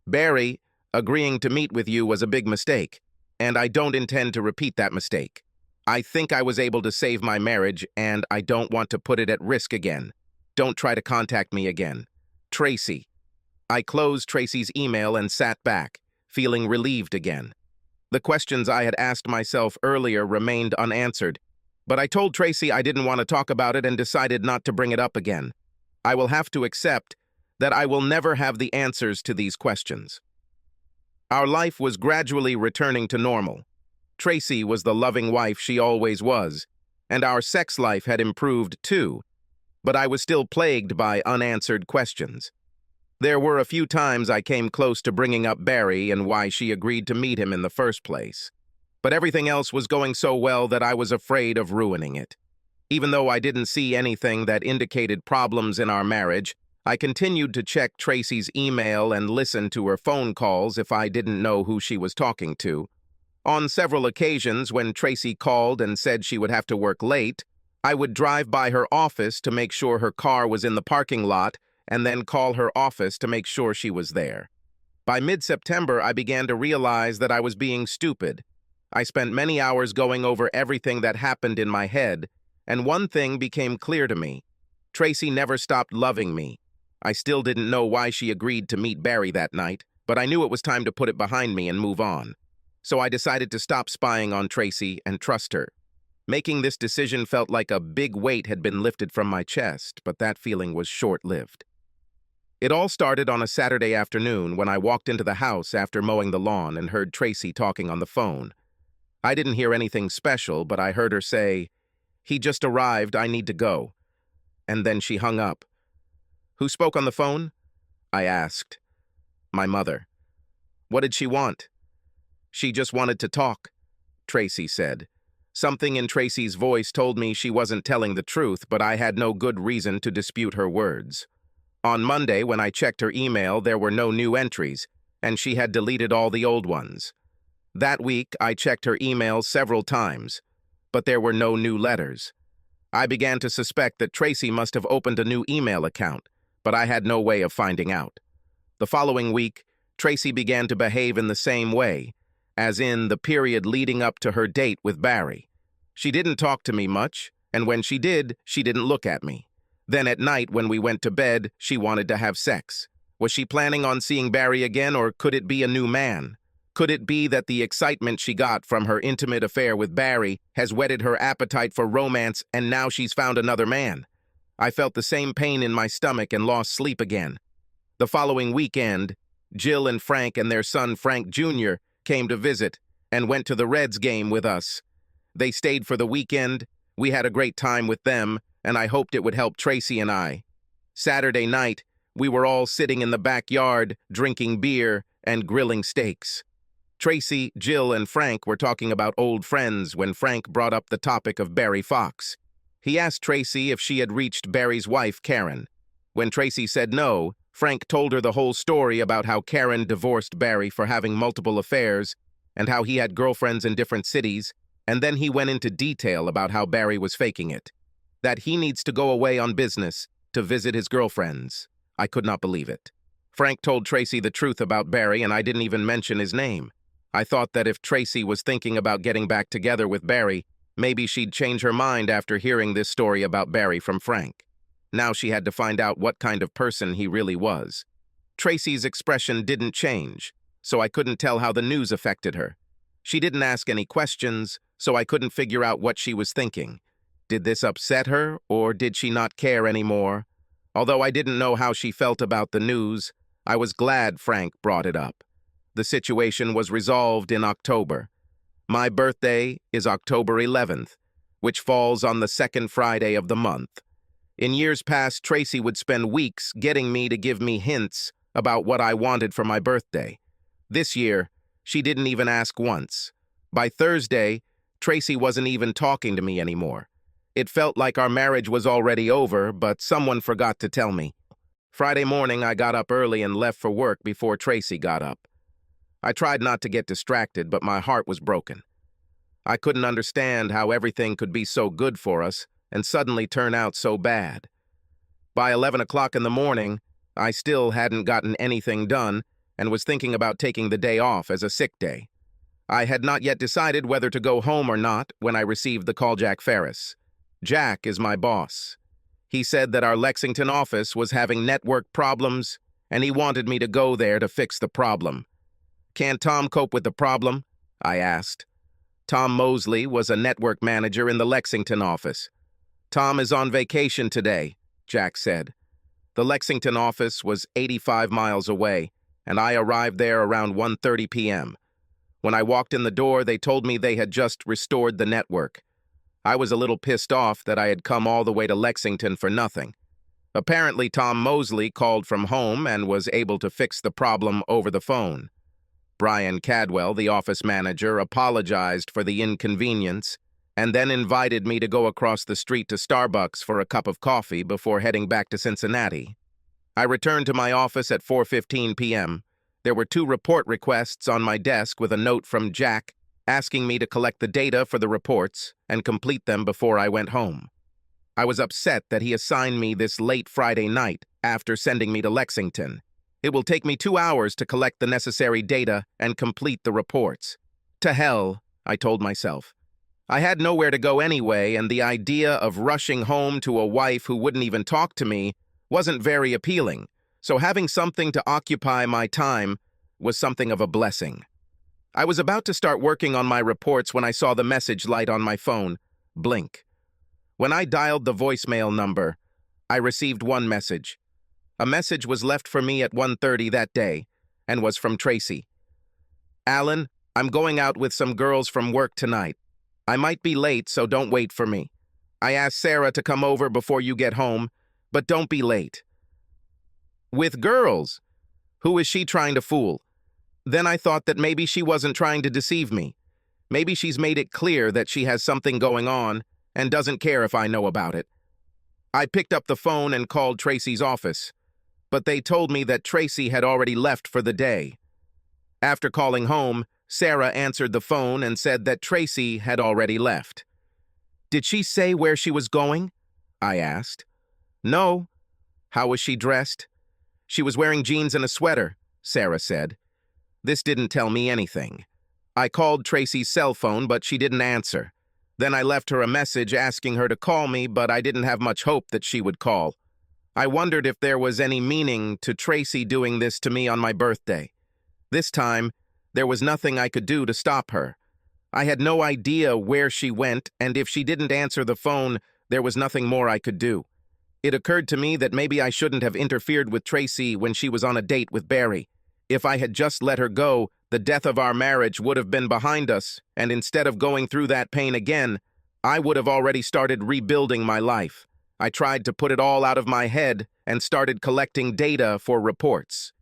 "Barry, agreeing to meet with you was a big mistake, and I don't intend to repeat that mistake. I think I was able to save my marriage, and I don't want to put it at risk again. Don't try to contact me again. Tracy." I closed Tracy's email and sat back, feeling relieved again. The questions I had asked myself earlier remained unanswered, but I told Tracy I didn't want to talk about it and decided not to bring it up again. I will have to accept that I will never have the answers to these questions. Our life was gradually returning to normal. Tracy was the loving wife she always was, and our sex life had improved too, but I was still plagued by unanswered questions. There were a few times I came close to bringing up Barry and why she agreed to meet him in the first place, but everything else was going so well that I was afraid of ruining it. Even though I didn't see anything that indicated problems in our marriage, I continued to check Tracy's email and listen to her phone calls if I didn't know who she was talking to. On several occasions, when Tracy called and said she would have to work late, I would drive by her office to make sure her car was in the parking lot and then call her office to make sure she was there. By mid-September, I began to realize that I was being stupid. I spent many hours going over everything that happened in my head, and one thing became clear to me. Tracy never stopped loving me. I still didn't know why she agreed to meet Barry that night, but I knew it was time to put it behind me and move on. So I decided to stop spying on Tracy and trust her. Making this decision felt like a big weight had been lifted from my chest, but that feeling was short-lived. It all started on a Saturday afternoon when I walked into the house after mowing the lawn and heard Tracy talking on the phone. I didn't hear anything special, but I heard her say, "He just arrived, I need to go." And then she hung up. "Who spoke on the phone?" I asked. "My mother." "What did she want?" "She just wanted to talk," Tracy said. Something in Tracy's voice told me she wasn't telling the truth, but I had no good reason to dispute her words. On Monday, when I checked her email, there were no new entries, and she had deleted all the old ones. That week, I checked her emails several times, but there were no new letters. I began to suspect that Tracy must have opened a new email account, but I had no way of finding out. The following week, Tracy began to behave in the same way, as in the period leading up to her date with Barry. She didn't talk to me much, and when she did, she didn't look at me. Then at night, when we went to bed, she wanted to have sex. Was she planning on seeing Barry again, or could it be a new man? Could it be that the excitement she got from her intimate affair with Barry has whetted her appetite for romance and now she's found another man? I felt the same pain in my stomach and lost sleep again. The following weekend, Jill and Frank and their son Frank Jr. came to visit and went to the Reds game with us. They stayed for the weekend. We had a great time with them, and I hoped it would help Tracy and I. Saturday night, we were all sitting in the backyard, drinking beer and grilling steaks. Tracy, Jill, and Frank were talking about old friends when Frank brought up the topic of Barry Fox. He asked Tracy if she had reached Barry's wife, Karen. When Tracy said no, Frank told her the whole story about how Karen divorced Barry for having multiple affairs and how he had girlfriends in different cities, and then he went into detail about how Barry was faking it. That he needs to go away on business to visit his girlfriends. I could not believe it. Frank told Tracy the truth about Barry, and I didn't even mention his name. I thought that if Tracy was thinking about getting back together with Barry, maybe she'd change her mind after hearing this story about Barry from Frank. Now she had to find out what kind of person he really was. Tracy's expression didn't change, so I couldn't tell how the news affected her. She didn't ask any questions, so I couldn't figure out what she was thinking. Did this upset her, or did she not care anymore? Although I didn't know how she felt about the news, I was glad Frank brought it up. The situation was resolved in October. My birthday is October 11th, which falls on the second Friday of the month. In years past, Tracy would spend weeks getting me to give me hints about what I wanted for my birthday. This year, she didn't even ask once. By Thursday, Tracy wasn't even talking to me anymore. It felt like our marriage was already over, but someone forgot to tell me. Friday morning, I got up early and left for work before Tracy got up. I tried not to get distracted, but my heart was broken. I couldn't understand how everything could be so good for us and suddenly turn out so bad. By 11 o'clock in the morning, I still hadn't gotten anything done and was thinking about taking the day off as a sick day. I had not yet decided whether to go home or not when I received the call Jack Ferris. Jack is my boss. He said that our Lexington office was having network problems, and he wanted me to go there to fix the problem. "Can Tom cope with the problem?" I asked. Tom Mosley was a network manager in the Lexington office. "Tom is on vacation today," Jack said. The Lexington office was 85 miles away, and I arrived there around 1:30 p.m. When I walked in the door, they told me they had just restored the network. I was a little pissed off that I had come all the way to Lexington for nothing. Apparently, Tom Mosley called from home and was able to fix the problem over the phone. Brian Cadwell, the office manager, apologized for the inconvenience. and then invited me to go across the street to Starbucks for a cup of coffee before heading back to Cincinnati. I returned to my office at 4:15 p.m. There were 2 report requests on my desk with a note from Jack asking me to collect the data for the reports and complete them before I went home. I was upset that he assigned me this late Friday night after sending me to Lexington. It will take me 2 hours to collect the necessary data and complete the reports. To hell, I told myself. I had nowhere to go anyway, and the idea of rushing home to a wife who wouldn't even talk to me wasn't very appealing, so having something to occupy my time was something of a blessing. I was about to start working on my reports when I saw the message light on my phone blink. When I dialed the voicemail number, I received one message. A message was left for me at 1:30 that day, and was from Tracy. "Alan, I'm going out with some girls from work tonight. I might be late, so don't wait for me. I asked Sarah to come over before you get home, but don't be late." With girls? Who is she trying to fool? Then I thought that maybe she wasn't trying to deceive me. Maybe she's made it clear that she has something going on and doesn't care if I know about it. I picked up the phone and called Tracy's office, but they told me that Tracy had already left for the day. After calling home, Sarah answered the phone and said that Tracy had already left. "Did she say where she was going?" I asked. "No." "How was she dressed?" "She was wearing jeans and a sweater," Sarah said. This didn't tell me anything. I called Tracy's cell phone, but she didn't answer. Then I left her a message asking her to call me, but I didn't have much hope that she would call. I wondered if there was any meaning to Tracy doing this to me on my birthday. This time, there was nothing I could do to stop her. I had no idea where she went, and if she didn't answer the phone, there was nothing more I could do. It occurred to me that maybe I shouldn't have interfered with Tracy when she was on a date with Barry. If I had just let her go, the death of our marriage would have been behind us, and instead of going through that pain again, I would have already started rebuilding my life. I tried to put it all out of my head and started collecting data for reports.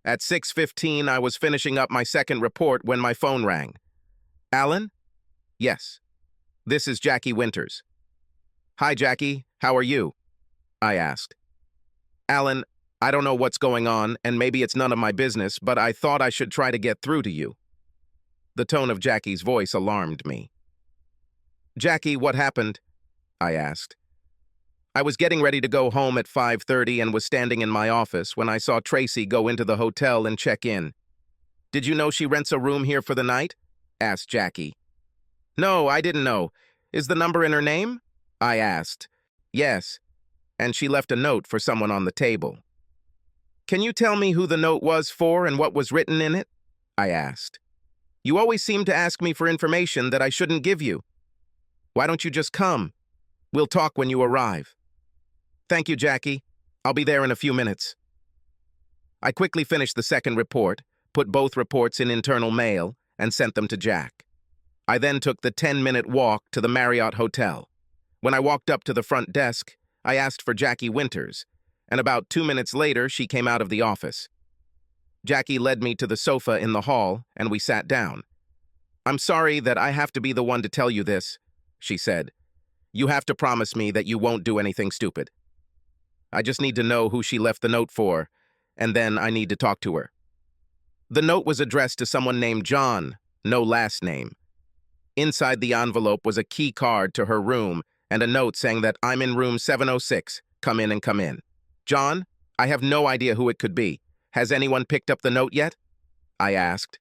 At 6:15, I was finishing up my second report when my phone rang. "Alan?" "Yes." "This is Jackie Winters." "Hi, Jackie. How are you?" I asked. "Alan, I don't know what's going on, and maybe it's none of my business, but I thought I should try to get through to you." The tone of Jackie's voice alarmed me. "Jackie, what happened?" I asked. I was getting ready to go home at 5:30 and was standing in my office when I saw Tracy go into the hotel and check in. "Did you know she rents a room here for the night?" asked Jackie. "No, I didn't know. Is the number in her name?" I asked. "Yes." And she left a note for someone on the table. "Can you tell me who the note was for and what was written in it?" I asked. "You always seem to ask me for information that I shouldn't give you. Why don't you just come? We'll talk when you arrive." "Thank you, Jackie. I'll be there in a few minutes." I quickly finished the second report, put both reports in internal mail, and sent them to Jack. I then took the 10-minute walk to the Marriott Hotel. When I walked up to the front desk, I asked for Jackie Winters, and about 2 minutes later, she came out of the office. Jackie led me to the sofa in the hall, and we sat down. "I'm sorry that I have to be the one to tell you this," she said. "You have to promise me that you won't do anything stupid. I just need to know who she left the note for, and then I need to talk to her." The note was addressed to someone named John, no last name. Inside the envelope was a key card to her room and a note saying that I'm in room 706, come in and come in. "John, I have no idea who it could be. Has anyone picked up the note yet?" I asked.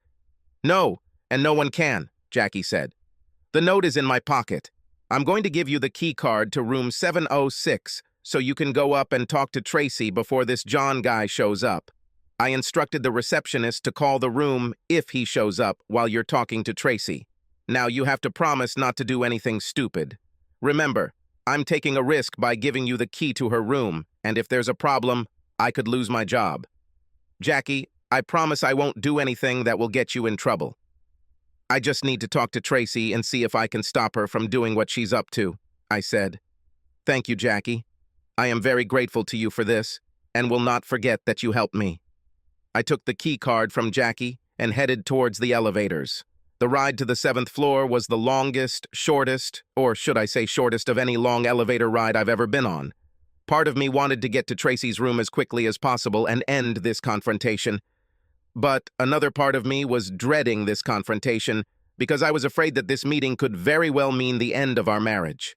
"No, and no one can," Jackie said. "The note is in my pocket. I'm going to give you the key card to room 706 so you can go up and talk to Tracy before this John guy shows up. I instructed the receptionist to call the room if he shows up while you're talking to Tracy. Now you have to promise not to do anything stupid. Remember, I'm taking a risk by giving you the key to her room, and if there's a problem, I could lose my job. Jackie, I promise I won't do anything that will get you in trouble. I just need to talk to Tracy and see if I can stop her from doing what she's up to," I said. "Thank you, Jackie. I am very grateful to you for this, and will not forget that you helped me." I took the key card from Jackie and headed towards the elevators. The ride to the 7th floor was the longest, shortest, or should I say shortest of any long elevator ride I've ever been on. Part of me wanted to get to Tracy's room as quickly as possible and end this confrontation. But another part of me was dreading this confrontation because I was afraid that this meeting could very well mean the end of our marriage.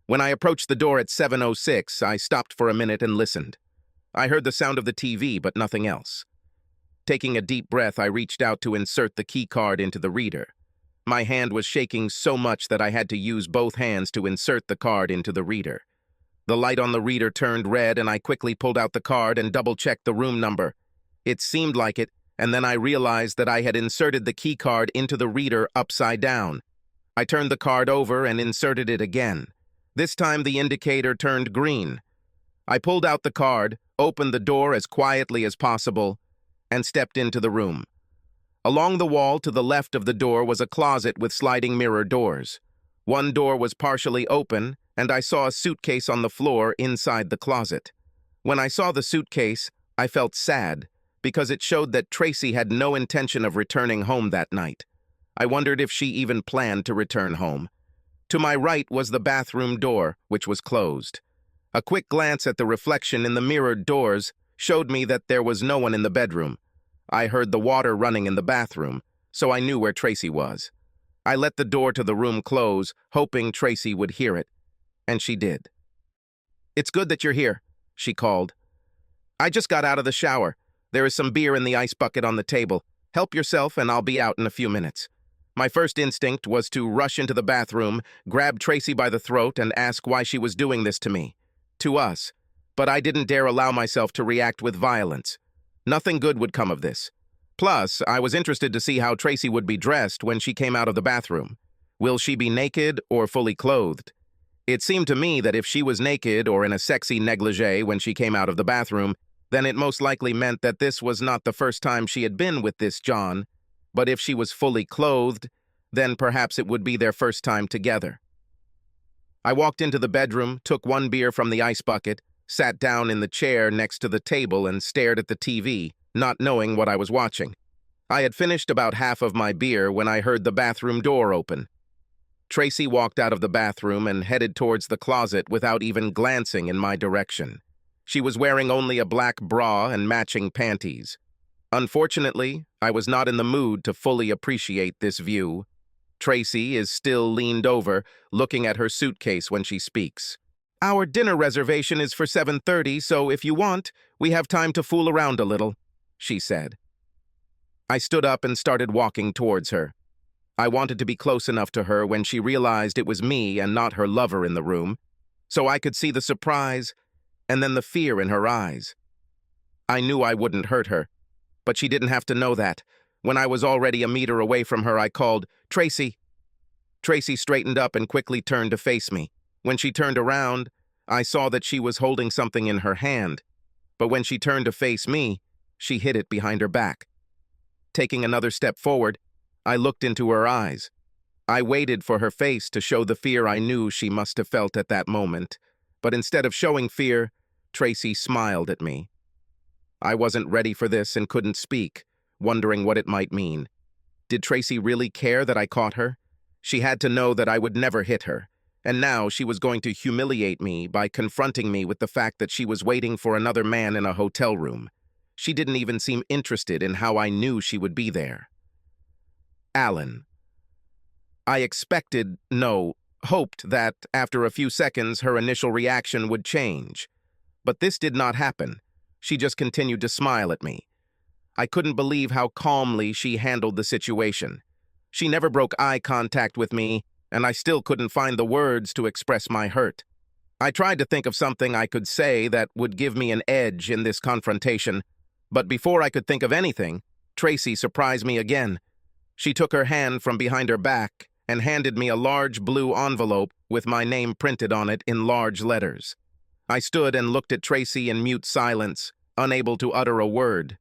When I approached the door at 7:06, I stopped for a minute and listened. I heard the sound of the TV, but nothing else. Taking a deep breath, I reached out to insert the key card into the reader. My hand was shaking so much that I had to use both hands to insert the card into the reader. The light on the reader turned red, and I quickly pulled out the card and double-checked the room number. It seemed like it, and then I realized that I had inserted the key card into the reader upside down. I turned the card over and inserted it again. This time the indicator turned green. I pulled out the card, opened the door as quietly as possible, and stepped into the room. Along the wall to the left of the door was a closet with sliding mirror doors. One door was partially open, and I saw a suitcase on the floor inside the closet. When I saw the suitcase, I felt sad, because it showed that Tracy had no intention of returning home that night. I wondered if she even planned to return home. To my right was the bathroom door, which was closed. A quick glance at the reflection in the mirrored doors showed me that there was no one in the bedroom. I heard the water running in the bathroom, so I knew where Tracy was. I let the door to the room close, hoping Tracy would hear it, and she did. "It's good that you're here," she called. "I just got out of the shower. There is some beer in the ice bucket on the table. Help yourself and I'll be out in a few minutes." My first instinct was to rush into the bathroom, grab Tracy by the throat, and ask why she was doing this to me. To us. But I didn't dare allow myself to react with violence. Nothing good would come of this. Plus, I was interested to see how Tracy would be dressed when she came out of the bathroom. Will she be naked or fully clothed? It seemed to me that if she was naked or in a sexy negligee when she came out of the bathroom, then it most likely meant that this was not the first time she had been with this John. But if she was fully clothed, then perhaps it would be their first time together. I walked into the bedroom, took one beer from the ice bucket, sat down in the chair next to the table and stared at the TV, not knowing what I was watching. I had finished about half of my beer when I heard the bathroom door open. Tracy walked out of the bathroom and headed towards the closet without even glancing in my direction. She was wearing only a black bra and matching panties. Unfortunately, I was not in the mood to fully appreciate this view. Tracy is still leaned over, looking at her suitcase when she speaks. "Our dinner reservation is for 7:30, so if you want, we have time to fool around a little," she said. I stood up and started walking towards her. I wanted to be close enough to her when she realized it was me and not her lover in the room, so I could see the surprise and then the fear in her eyes. I knew I wouldn't hurt her, but she didn't have to know that. When I was already a meter away from her, I called, "Tracy." Tracy straightened up and quickly turned to face me. When she turned around, I saw that she was holding something in her hand, but when she turned to face me, she hid it behind her back. Taking another step forward, I looked into her eyes. I waited for her face to show the fear I knew she must have felt at that moment, but instead of showing fear, Tracy smiled at me. I wasn't ready for this and couldn't speak, wondering what it might mean. Did Tracy really care that I caught her? She had to know that I would never hit her, and now she was going to humiliate me by confronting me with the fact that she was waiting for another man in a hotel room. She didn't even seem interested in how I knew she would be there. Alan. I hoped that, after a few seconds, her initial reaction would change. But this did not happen. She just continued to smile at me. I couldn't believe how calmly she handled the situation. She never broke eye contact with me, and I still couldn't find the words to express my hurt. I tried to think of something I could say that would give me an edge in this confrontation, but before I could think of anything, Tracy surprised me again. She took her hand from behind her back and handed me a large blue envelope with my name printed on it in large letters. I stood and looked at Tracy in mute silence, unable to utter a word.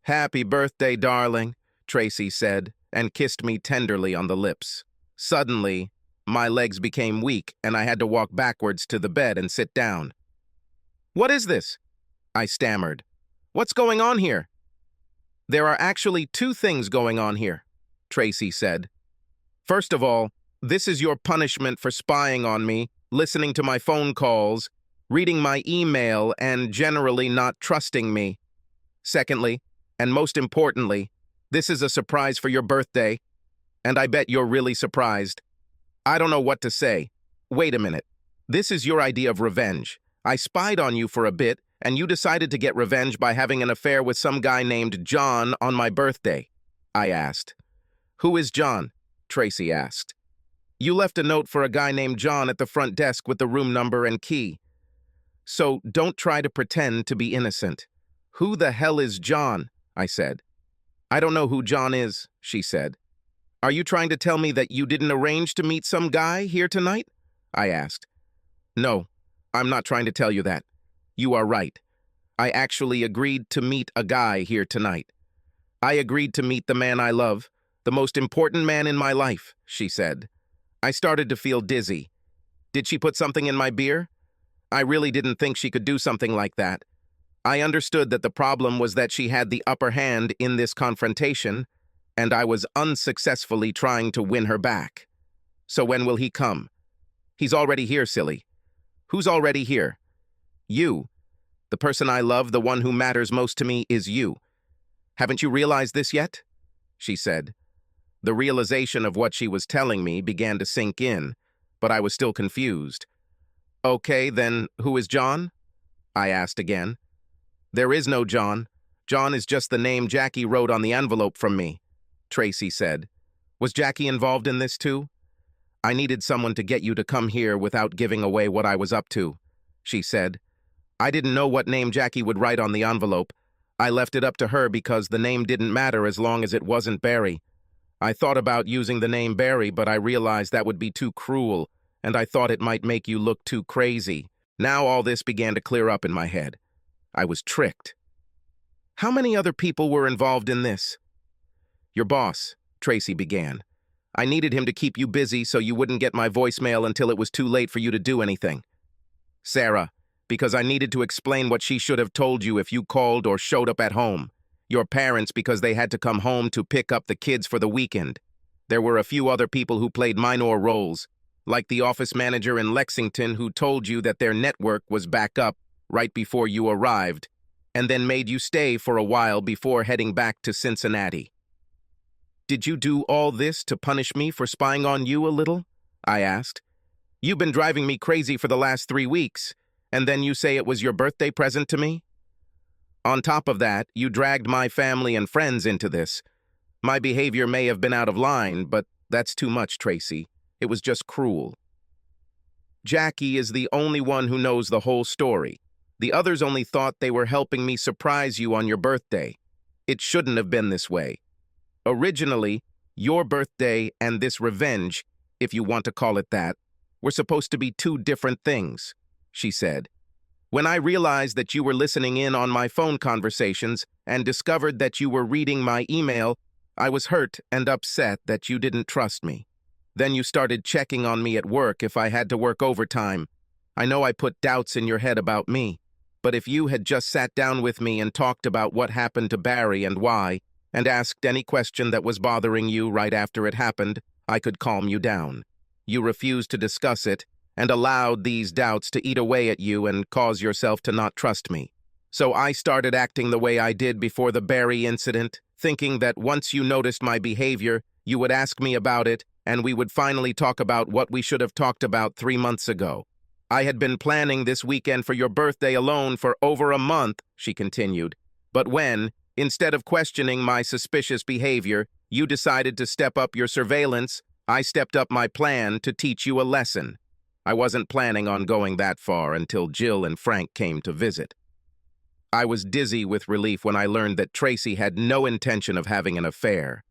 "Happy birthday, darling," Tracy said, and kissed me tenderly on the lips. Suddenly, my legs became weak and I had to walk backwards to the bed and sit down. "What is this?" I stammered. "What's going on here?" "There are actually two things going on here." Tracy said. "First of all, this is your punishment for spying on me, listening to my phone calls, reading my email, and generally not trusting me. Secondly, and most importantly, this is a surprise for your birthday, and I bet you're really surprised. I don't know what to say. Wait a minute. This is your idea of revenge. I spied on you for a bit, and you decided to get revenge by having an affair with some guy named John on my birthday," I asked. "Who is John?" Tracy asked. "You left a note for a guy named John at the front desk with the room number and key. So don't try to pretend to be innocent." "Who the hell is John?" I said. "I don't know who John is," she said. "Are you trying to tell me that you didn't arrange to meet some guy here tonight?" I asked. "No, I'm not trying to tell you that. You are right. I actually agreed to meet a guy here tonight. I agreed to meet the man I love, the most important man in my life," she said. I started to feel dizzy. Did she put something in my beer? I really didn't think she could do something like that. I understood that the problem was that she had the upper hand in this confrontation, and I was unsuccessfully trying to win her back. "So when will he come?" "He's already here, silly." "Who's already here?" "You. The person I love, the one who matters most to me, is you. Haven't you realized this yet?" she said. The realization of what she was telling me began to sink in, but I was still confused. "Okay, then who is John?" I asked again. "There is no John. John is just the name Jackie wrote on the envelope from me," Tracy said. "Was Jackie involved in this too?" "I needed someone to get you to come here without giving away what I was up to," she said. "I didn't know what name Jackie would write on the envelope. I left it up to her because the name didn't matter as long as it wasn't Barry. I thought about using the name Barry, but I realized that would be too cruel, and I thought it might make you look too crazy." Now all this began to clear up in my head. I was tricked. "How many other people were involved in this?" "Your boss," Tracy began. "I needed him to keep you busy so you wouldn't get my voicemail until it was too late for you to do anything. Sarah, because I needed to explain what she should have told you if you called or showed up at home. Your parents, because they had to come home to pick up the kids for the weekend. There were a few other people who played minor roles, like the office manager in Lexington who told you that their network was back up right before you arrived, and then made you stay for a while before heading back to Cincinnati." "Did you do all this to punish me for spying on you a little?" I asked. "You've been driving me crazy for the last 3 weeks, and then you say it was your birthday present to me? On top of that, you dragged my family and friends into this. My behavior may have been out of line, but that's too much, Tracy. It was just cruel. Jackie is the only one who knows the whole story. The others only thought they were helping me surprise you on your birthday. It shouldn't have been this way. Originally, your birthday and this revenge, if you want to call it that, were supposed to be 2 different things," she said. "When I realized that you were listening in on my phone conversations and discovered that you were reading my email, I was hurt and upset that you didn't trust me. Then you started checking on me at work if I had to work overtime. I know I put doubts in your head about me, but if you had just sat down with me and talked about what happened to Barry and why, and asked any question that was bothering you right after it happened, I could calm you down. You refused to discuss it, and allowed these doubts to eat away at you and cause yourself to not trust me. So I started acting the way I did before the Barry incident, thinking that once you noticed my behavior, you would ask me about it, and we would finally talk about what we should have talked about 3 months ago. I had been planning this weekend for your birthday alone for over a month," she continued. "But when, instead of questioning my suspicious behavior, you decided to step up your surveillance, I stepped up my plan to teach you a lesson. I wasn't planning on going that far until Jill and Frank came to visit." I was dizzy with relief when I learned that Tracy had no intention of having an affair,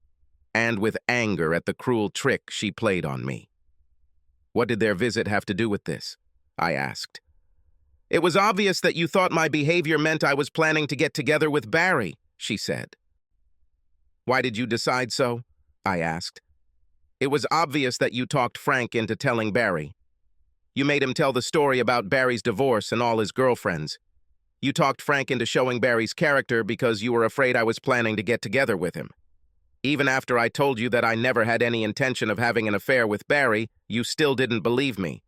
and with anger at the cruel trick she played on me. "What did their visit have to do with this?" I asked. "It was obvious that you thought my behavior meant I was planning to get together with Barry," she said. "Why did you decide so?" I asked. "It was obvious that you talked Frank into telling Barry. You made him tell the story about Barry's divorce and all his girlfriends. You talked Frank into showing Barry's character because you were afraid I was planning to get together with him." Even after I told you that I never had any intention of having an affair with Barry, you still didn't believe me.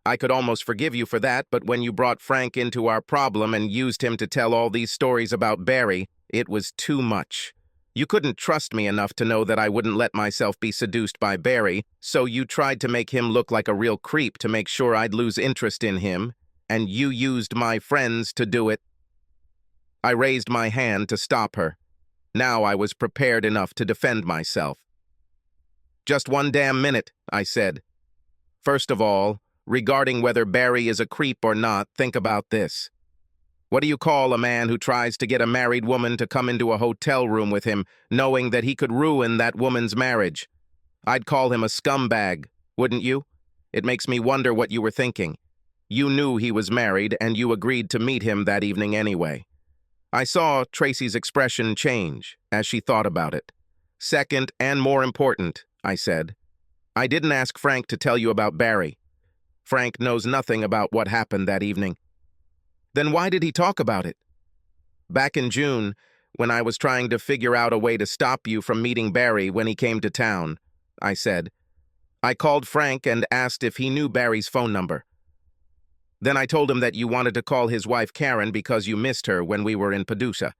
I could almost forgive you for that, but when you brought Frank into our problem and used him to tell all these stories about Barry, it was too much. You couldn't trust me enough to know that I wouldn't let myself be seduced by Barry, so you tried to make him look like a real creep to make sure I'd lose interest in him, and you used my friends to do it. I raised my hand to stop her. Now I was prepared enough to defend myself. Just one damn minute, I said. First of all, regarding whether Barry is a creep or not, think about this. What do you call a man who tries to get a married woman to come into a hotel room with him, knowing that he could ruin that woman's marriage? I'd call him a scumbag, wouldn't you? It makes me wonder what you were thinking. You knew he was married, and you agreed to meet him that evening anyway. I saw Tracy's expression change as she thought about it. Second, and more important, I said, I didn't ask Frank to tell you about Barry. Frank knows nothing about what happened that evening. Then why did he talk about it? Back in June, when I was trying to figure out a way to stop you from meeting Barry when he came to town, I said, I called Frank and asked if he knew Barry's phone number. Then I told him that you wanted to call his wife Karen because you missed her when we were in Paducah.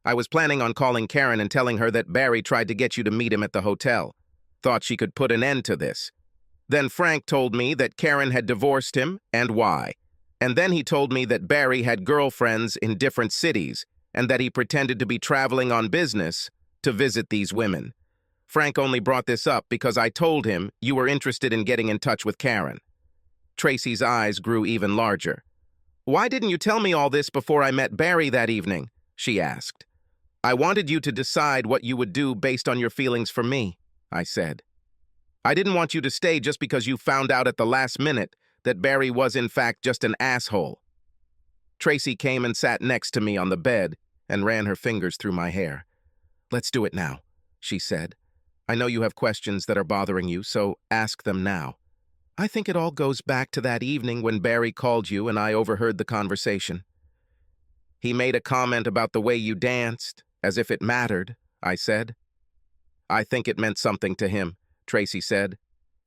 I was planning on calling Karen and telling her that Barry tried to get you to meet him at the hotel. Thought she could put an end to this. Then Frank told me that Karen had divorced him and why. And then he told me that Barry had girlfriends in different cities and that he pretended to be traveling on business to visit these women. Frank only brought this up because I told him you were interested in getting in touch with Karen. Tracy's eyes grew even larger. Why didn't you tell me all this before I met Barry that evening? She asked. I wanted you to decide what you would do based on your feelings for me, I said. I didn't want you to stay just because you found out at the last minute that Barry was in fact just an asshole. Tracy came and sat next to me on the bed and ran her fingers through my hair. Let's do it now, she said. I know you have questions that are bothering you, so ask them now. I think it all goes back to that evening when Barry called you and I overheard the conversation. He made a comment about the way you danced, as if it mattered, I said. I think it meant something to him, Tracy said.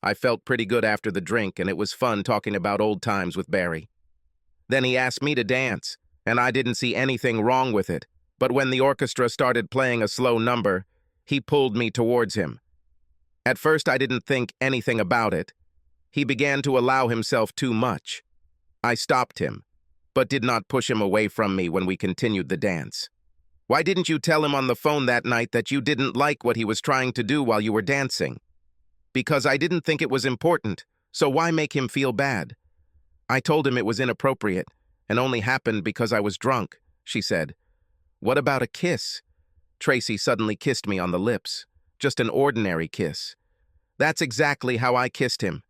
I felt pretty good after the drink, and it was fun talking about old times with Barry. Then he asked me to dance, and I didn't see anything wrong with it, but when the orchestra started playing a slow number, he pulled me towards him. At first I didn't think anything about it. He began to allow himself too much. I stopped him, but did not push him away from me when we continued the dance. Why didn't you tell him on the phone that night that you didn't like what he was trying to do while you were dancing? Because I didn't think it was important, so why make him feel bad? I told him it was inappropriate and only happened because I was drunk, she said. What about a kiss? Tracy suddenly kissed me on the lips, just an ordinary kiss. That's exactly how I kissed him.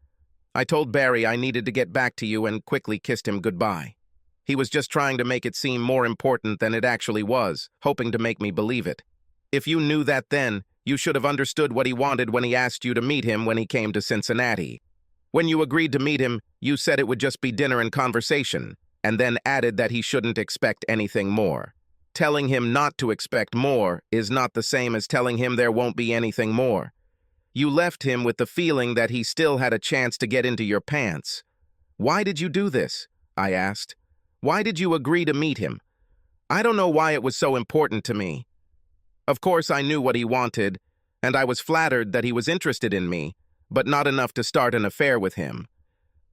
I told Barry I needed to get back to you and quickly kissed him goodbye. He was just trying to make it seem more important than it actually was, hoping to make me believe it. If you knew that then, you should have understood what he wanted when he asked you to meet him when he came to Cincinnati. When you agreed to meet him, you said it would just be dinner and conversation, and then added that he shouldn't expect anything more. Telling him not to expect more is not the same as telling him there won't be anything more. You left him with the feeling that he still had a chance to get into your pants. Why did you do this? I asked. Why did you agree to meet him? I don't know why it was so important to me. Of course, I knew what he wanted, and I was flattered that he was interested in me, but not enough to start an affair with him.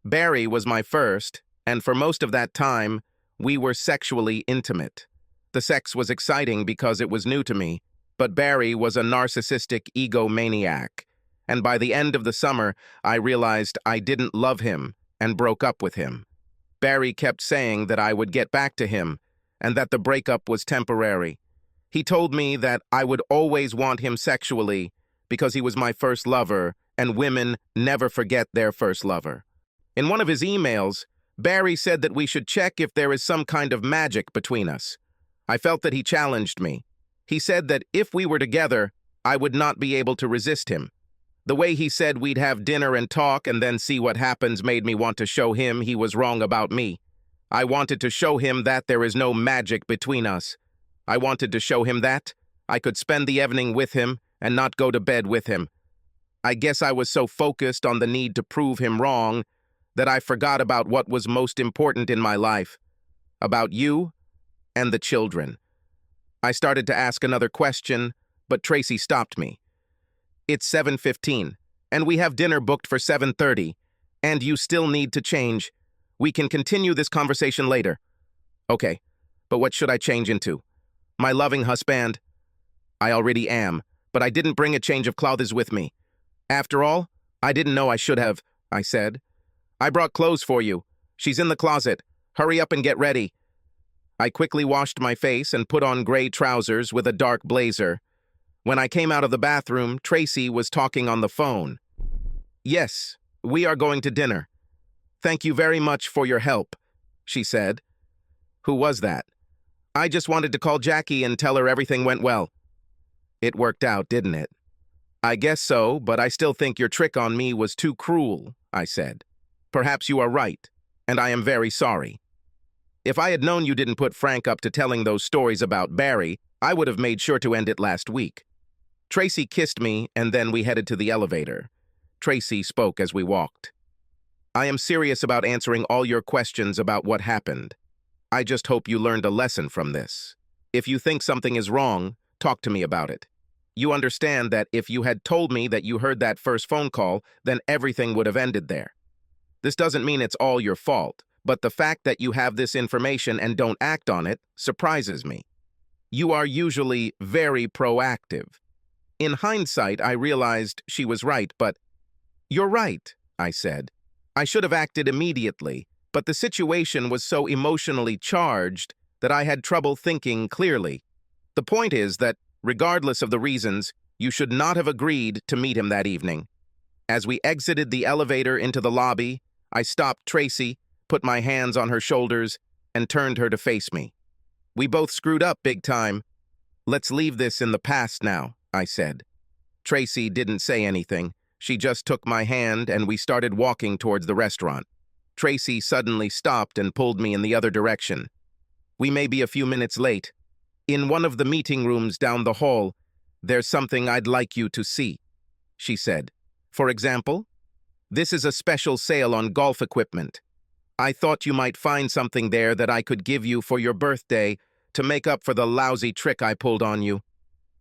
Barry was my first, and for most of that time, we were sexually intimate. The sex was exciting because it was new to me, but Barry was a narcissistic egomaniac. And by the end of the summer, I realized I didn't love him and broke up with him. Barry kept saying that I would get back to him and that the breakup was temporary. He told me that I would always want him sexually because he was my first lover and women never forget their first lover. In one of his emails, Barry said that we should check if there is some kind of magic between us. I felt that he challenged me. He said that if we were together, I would not be able to resist him. The way he said we'd have dinner and talk and then see what happens made me want to show him he was wrong about me. I wanted to show him that there is no magic between us. I wanted to show him that I could spend the evening with him and not go to bed with him. I guess I was so focused on the need to prove him wrong that I forgot about what was most important in my life, about you and the children. I started to ask another question, but Tracy stopped me. It's 7:15, and we have dinner booked for 7:30, and you still need to change. We can continue this conversation later. Okay, but what should I change into? My loving husband? I already am, but I didn't bring a change of clothes with me. After all, I didn't know I should have, I said. I brought clothes for you. She's in the closet. Hurry up and get ready. I quickly washed my face and put on gray trousers with a dark blazer. When I came out of the bathroom, Tracy was talking on the phone. Yes, we are going to dinner. Thank you very much for your help, she said. Who was that? I just wanted to call Jackie and tell her everything went well. It worked out, didn't it? I guess so, but I still think your trick on me was too cruel, I said. Perhaps you are right, and I am very sorry. If I had known you didn't put Frank up to telling those stories about Barry, I would have made sure to end it last week. Tracy kissed me, and then we headed to the elevator. Tracy spoke as we walked. I am serious about answering all your questions about what happened. I just hope you learned a lesson from this. If you think something is wrong, talk to me about it. You understand that if you had told me that you heard that first phone call, then everything would have ended there. This doesn't mean it's all your fault, but the fact that you have this information and don't act on it surprises me. You are usually very proactive. In hindsight, I realized she was right, but you're right, I said. I should have acted immediately, but the situation was so emotionally charged that I had trouble thinking clearly. The point is that, regardless of the reasons, you should not have agreed to meet him that evening. As we exited the elevator into the lobby, I stopped Tracy, put my hands on her shoulders, and turned her to face me. We both screwed up big time. Let's leave this in the past now, I said. Tracy didn't say anything. She just took my hand and we started walking towards the restaurant. Tracy suddenly stopped and pulled me in the other direction. We may be a few minutes late. In one of the meeting rooms down the hall, there's something I'd like you to see, she said. For example, this is a special sale on golf equipment. I thought you might find something there that I could give you for your birthday to make up for the lousy trick I pulled on you.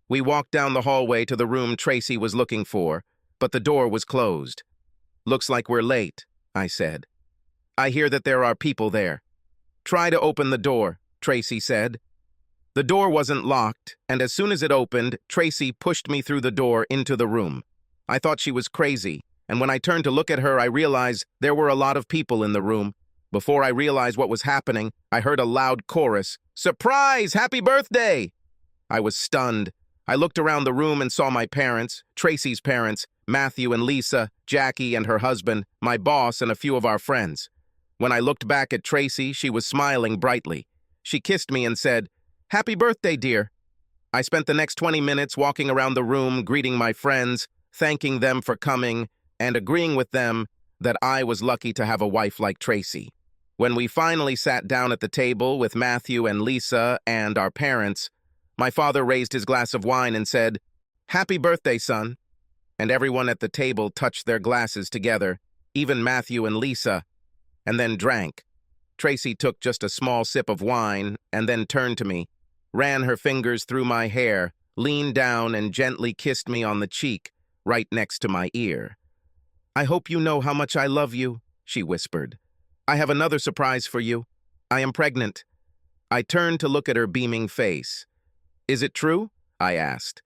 We walked down the hallway to the room Tracy was looking for, but the door was closed. Looks like we're late, I said. I hear that there are people there. Try to open the door, Tracy said. The door wasn't locked, and as soon as it opened, Tracy pushed me through the door into the room. I thought she was crazy, and when I turned to look at her, I realized there were a lot of people in the room. Before I realized what was happening, I heard a loud chorus, "Surprise! Happy birthday!" I was stunned. I looked around the room and saw my parents, Tracy's parents, Matthew and Lisa, Jackie and her husband, my boss, and a few of our friends. When I looked back at Tracy, she was smiling brightly. She kissed me and said, "Happy birthday, dear." I spent the next 20 minutes walking around the room, greeting my friends, thanking them for coming, and agreeing with them that I was lucky to have a wife like Tracy. When we finally sat down at the table with Matthew and Lisa and our parents, my father raised his glass of wine and said, "Happy birthday, son." And everyone at the table touched their glasses together, even Matthew and Lisa, and then drank. Tracy took just a small sip of wine and then turned to me, ran her fingers through my hair, leaned down and gently kissed me on the cheek, right next to my ear. "I hope you know how much I love you," she whispered. "I have another surprise for you. I am pregnant." I turned to look at her beaming face. "Is it true?" I asked.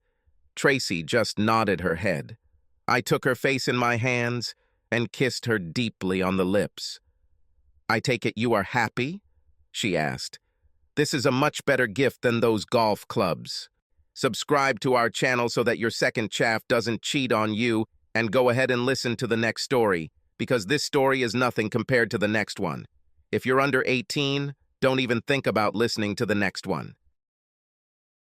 Tracy just nodded her head. I took her face in my hands and kissed her deeply on the lips. "I take it you are happy?" she asked. "This is a much better gift than those golf clubs. Subscribe to our channel so that your second chaff doesn't cheat on you, and go ahead and listen to the next story, because this story is nothing compared to the next one. If you're under 18, don't even think about listening to the next one.